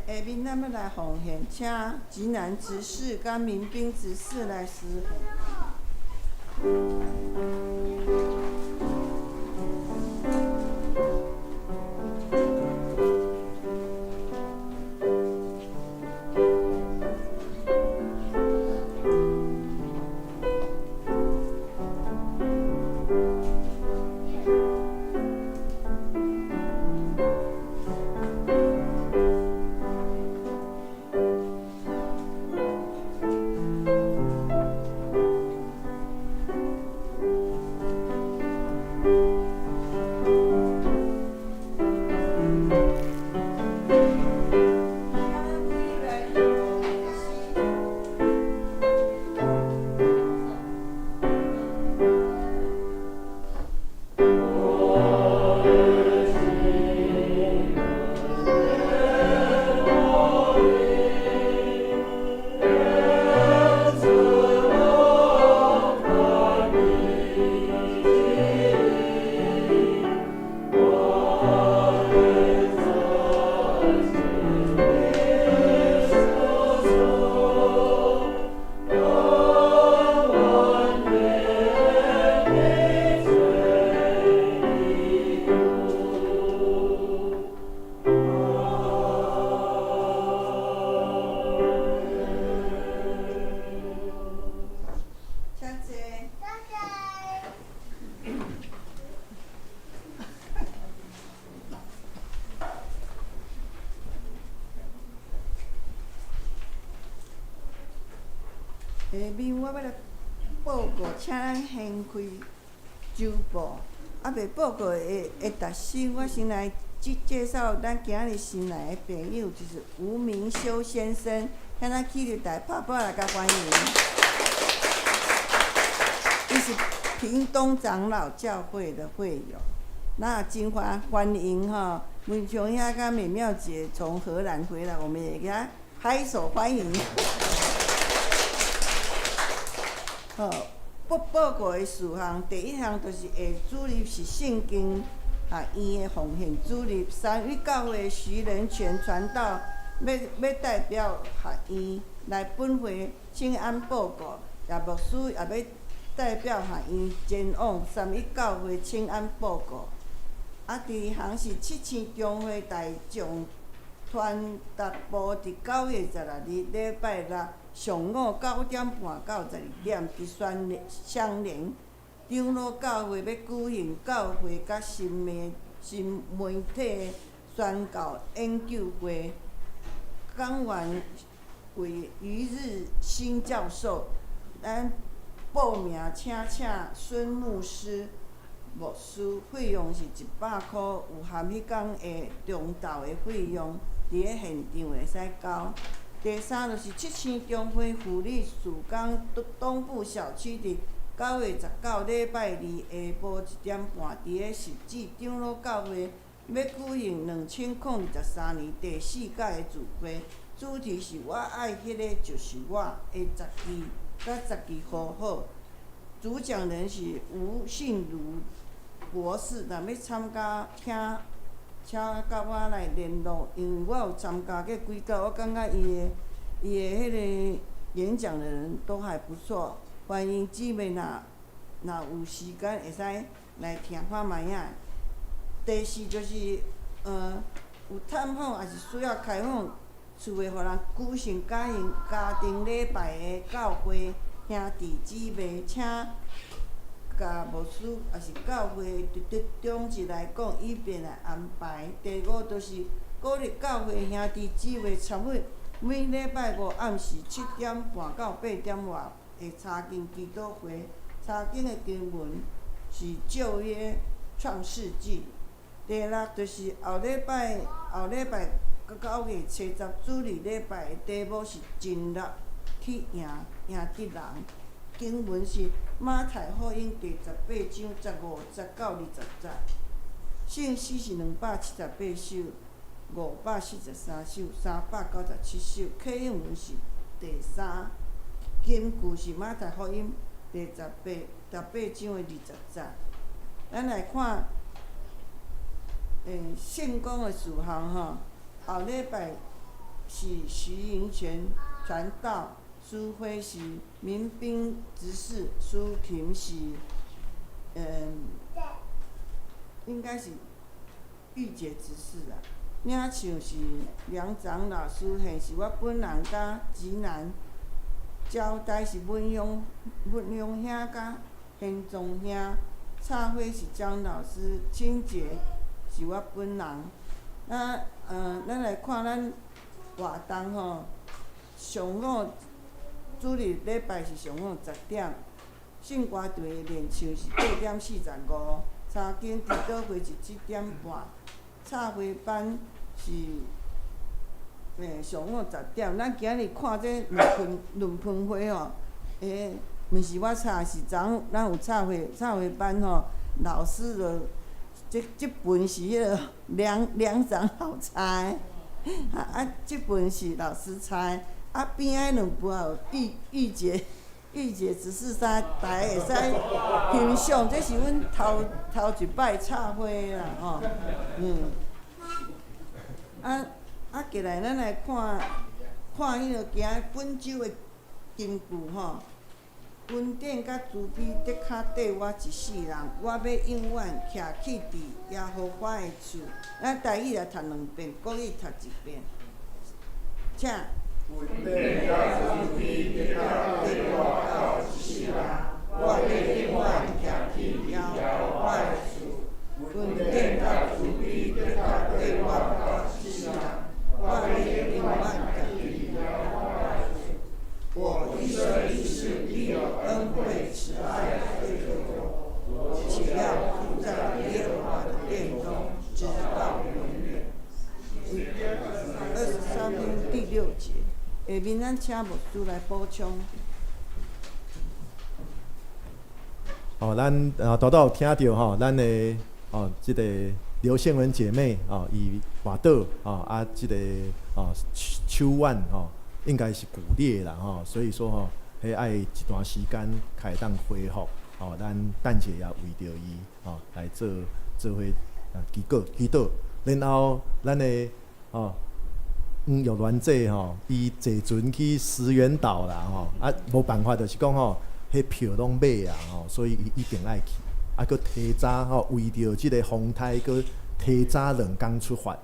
下面咱要来奉献，请吉南执事甲民兵执事来施献。下面我要来报告，请咱掀开周报。未报告的特首，我先来介绍咱今日新来的朋友，就是吴明修先生，向咱起立台拍拍来甲欢迎。伊是屏东长老教会的会友，那真欢迎吼，文琼遐甲美妙姐从荷兰回来，我们也给她拍手欢迎。好，报告的事项，第一项就是下主日是圣经学院的奉献主日，3月9日徐仁全传道要代表学院来本会请安报告，也牧师也要代表学院前往3月9日请安报告。啊，第二项是七星中会大众传达部伫9月16日礼拜六上午9点半到12点，伫双连长老教会要举行教会甲新媒体宣教研究会，讲员为余日新教授，咱报名请孙牧师。牧师费用是100块，有含迄天的中昼的费用，伫咧现场会使交。第三就是七星中会福利曙光东部小区伫9月19礼拜二下晡1点半，伫咧实际长老教会要举行2023年第4届的聚会，主题是我爱迄个就是我的10句甲10句好好。主讲人是吴信如博士，若要参加请甲我来联络，因为我有参加过几届，我感觉伊的迄个演讲的人都还不错，欢迎姊妹若有时间会使来听看卖影。第四就是有探访也是需要开放厝的，互人举行家庭礼拜的教会兄弟姊妹，请甲牧师也是教会中日来讲，以便来安排。第五就是鼓励教会兄弟姊妹参与每礼拜五暗时7点半到8点外的查经祈祷会。查经的经文是旧约创世纪。第六就是后礼拜9月初10主日礼拜的题目是真力去赢敌人。经文是马太福音第18章15、19、20节。圣诗是278首、543首、397首。课英文是第3。金句是马太福音第18章的20节。咱来看圣公的事项吼，后礼拜是徐仁全传道。苏辉是民兵执事，苏婷是应该是御姐执事啦。领唱是梁长老师，现是我本人甲吉南。招待是文勇兄甲现宗兄。插花是张老师，清洁是我本人。咱来看咱活动吼，上午。主日礼拜是上午10点，圣歌队的练唱是8点45，查经祈祷会是7点半，插花班是上午10点。咱今日看这论盆花吼，毋是我插，是咱有插花班吼，老师就这盆是迄个梁长老插的，这盆是老师插的。边仔2盆也有御姐执事衫，大家会使欣赏。这是阮头一摆插花啦，吼，过来咱来看迄个行本周的金句吼。恩典甲慈悲的确缀我一世人，我要永远徛起伫耶和华的厝。咱台语来读2遍，国语读1遍，请。恩典甲慈悲的确缀我一世人，我要永远徛起耶和华的厝。恩典甲慈悲的确缀我一世人，我要永远徛起耶和华的厝。我一生一世必有恩惠慈爱追求我，且要住在耶和华的殿中，直到永远。23篇第6节，下面咱请牧师来补充。咱大家有听到吼，咱的即个刘宪文姐妹伊跋倒即个手腕应该是骨裂啦所以说迄爱一段时间才会当恢复咱等者也为着伊来做伙祈祷，然后咱的玉鸾姐伊坐船去石原岛啦无办法就是讲迄票拢买啊所以伊一定爱去。佫提早为着即个风台，佫提早2工出发，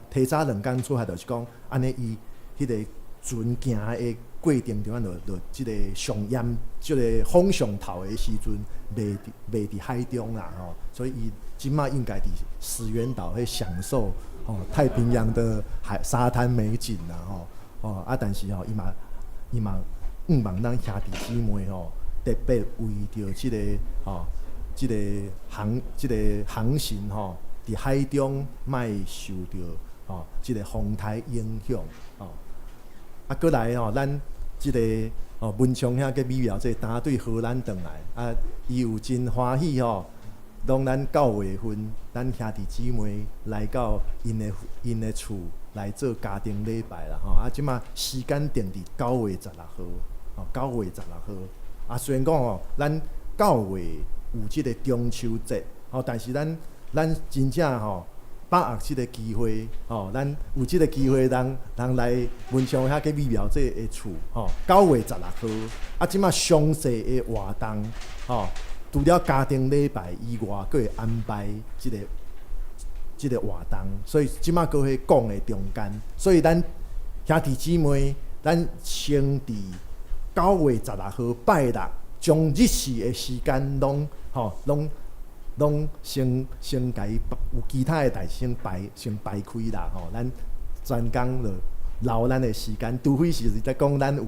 提早2工出发，就是讲安尼伊迄个船行的过程中，就即个上炎，即个风上头的时阵，袂伫海中啦所以伊即马应该伫石原岛去享受太平洋的沙滩美景啦但是伊嘛望咱兄弟姊妹特别为着即个即个航行伫海中莫受到即个风台影响过来咱即个文昌遐个美妙这单对荷兰转来伊有真欢喜当咱9月份，咱兄弟姊妹来到因的厝来做家庭礼拜啦即马时间定伫9月16号9月16号虽然讲咱9月有即个中秋节但是咱真正把握即个机会咱有即个机会人来文昌遐个美妙这个厝9月16号即马详细的活动除了家庭礼拜以外，佫会安排即个活动，所以即马佫会讲的中间，所以咱兄弟姊妹，咱先伫9月16号拜六，将日时的时间拢先甲伊有其他的代先排开啦咱专工就留咱的时间，除非是在讲咱有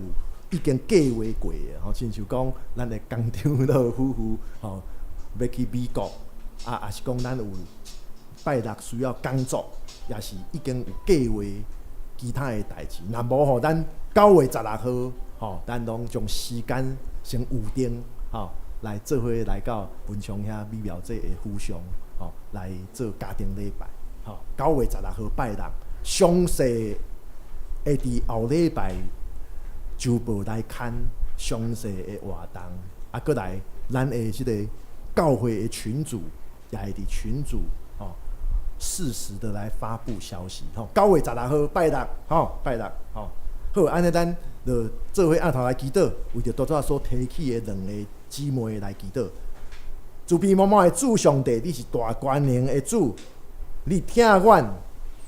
已经计划过的亲像讲咱的工厂老夫妇要去美国也是讲咱有拜六需要工作，也是已经有计划其他的代志。若无咱9月16号咱拢将时间先预定来做伙来到文昌遐美妙这的府上来做家庭礼拜9月16号拜六，详细会伫后礼拜周报来看详细的活动过来咱的即个教会的群组也会伫群组适时的来发布消息9月16号拜六拜六好安尼咱就做伙暗头来祈祷，为着多所提起的2个姊妹来祈祷。慈悲满满的主上帝，你是大权能的主，你听阮，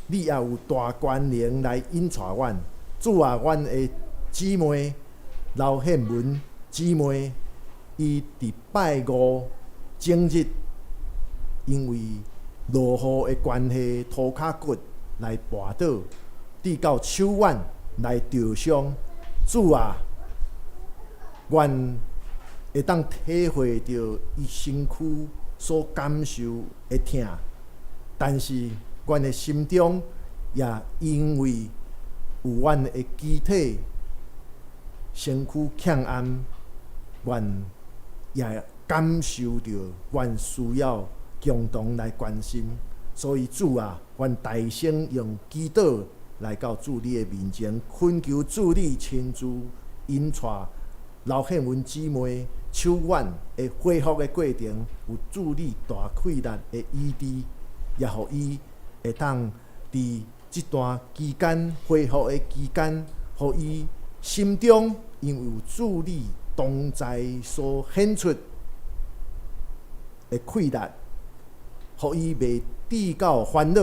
你也有大权能来引带阮。主啊，阮的姊妹刘宪文姊妹，伊伫拜5正日，因为落雨的关系，涂骹骨来跋倒，跌到手腕来受伤。主啊，阮会当体会到伊身躯所感受的痛，但是阮的心中也因为有阮的肢体身躯欠安，阮也感受到阮需要共同来关心。所以主啊，阮大声用祈祷来到主你的面前，恳求主你亲自引带刘宪文姊妹手腕的恢复的过程，有主你大气力的医治，也互伊会当伫这段期间恢复的期间，互伊心中因为有主你同在所显出的气力，互伊袂跌到烦恼。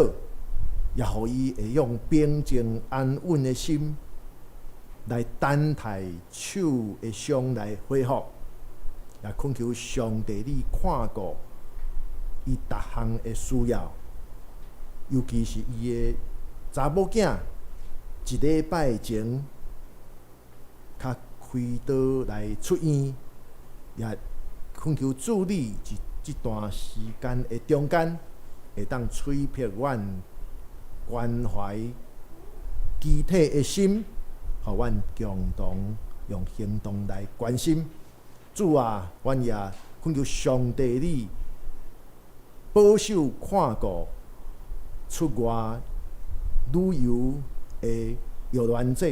也互伊会用平静安稳的心来等待手的伤来恢复，也恳求上帝你看顾伊逐项的需要，尤其是伊的查某囝1礼拜前较开刀来出院，也恳求主你这段时间的中间会当催迫阮关怀肢体的心，互阮共同用行动来关心。主啊，阮也恳求上帝你保守看顾出外旅游的游览者，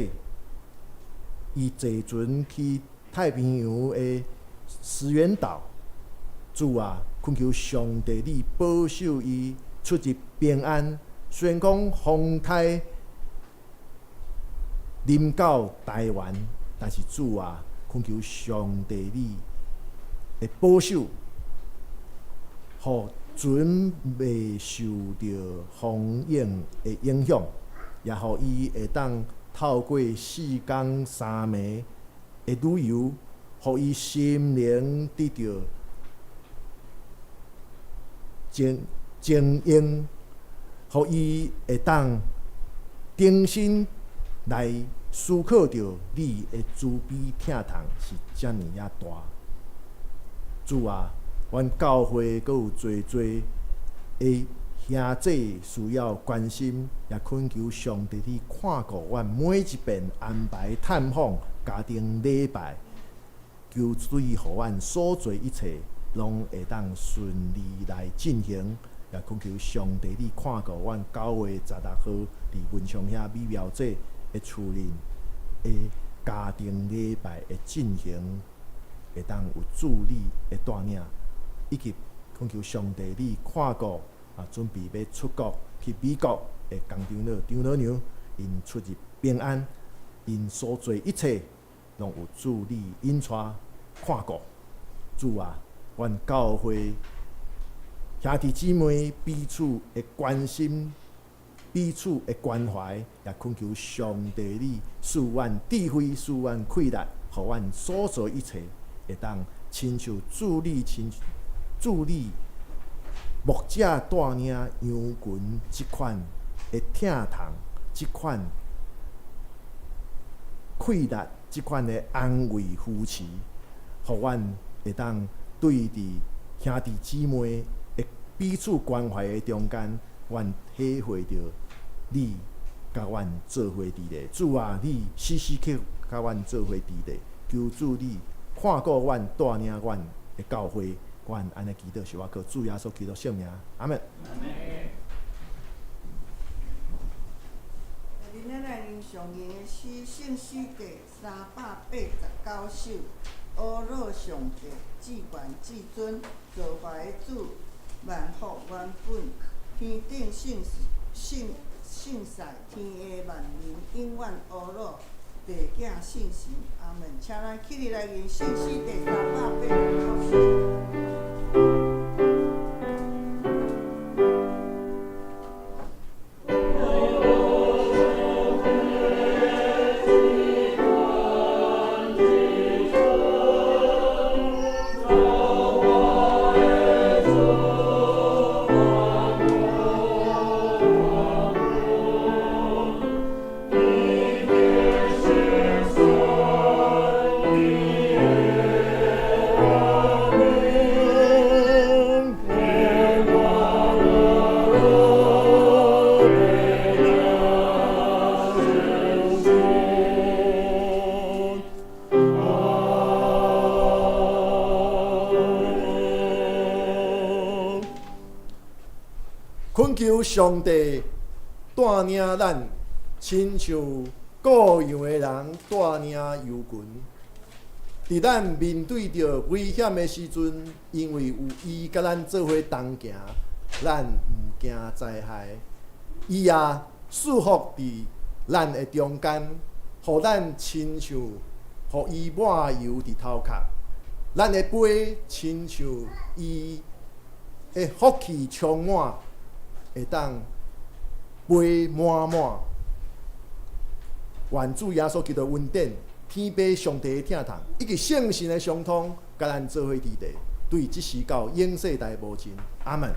伊坐船去太平洋的石原岛。主啊，恳求上帝你保守伊出入平安。虽然讲风台临到台湾，但是主啊，恳求上帝你会保守，互船袂受到风影的影响，也互伊会当透过4天3暝的旅游，互伊心灵得到精英，互伊会当定心来思考着你的慈悲疼痛是遮尔啊大。主啊，阮教会阁有侪的兄弟需要关心，也恳求上帝你看顾阮每一遍安排探访、家庭礼拜，求水互阮所做一切，拢会当顺利来进行。也恳求上帝你看顾阮9月16号伫文昌遐美妙节的厝人的家庭礼拜的进行，会当有助力的带领，以及恳求上帝你看顾准备要出国去美国的工长老娘，因出入平安，因所做一切拢有助力引带看顾。主啊，阮教会兄弟姊妹彼此的关心，彼此的关怀，也恳求上帝你赐阮智慧，赐阮气力，互阮所做一切会当亲像助力牧者带领羊群即款的疼痛，即款气力，即款的安慰扶持，互阮会当对伫兄弟姊妹的彼此关怀的中间，阮体会着你甲阮做伙伫咧。主啊，你时时刻甲阮做伙伫咧，求主你看顾阮，带领阮的教会。阮安尼祈祷是我靠主耶稣基督圣名，阿门。今仔来念上言的诗，圣诗第389首。阿罗上帝，至悬至尊，造化的主，万福万本，天顶圣赛，天下万民，永远阿罗。地境圣神，阿门。请咱起立来念圣诗第389首。恳求上帝带领咱，亲像各样的人带领游群。伫咱面对着危险的时阵，因为有伊甲咱做伙同行，咱毋惊灾害。伊也束缚伫咱的中间，互咱亲像互伊抹油伫头壳。咱的杯亲像伊的福气充满。会当杯满满，愿主耶稣基督恩典、天父上帝的疼痛，以及圣神的相通，甲咱做伙伫地，对即时到永世代无尽。阿门。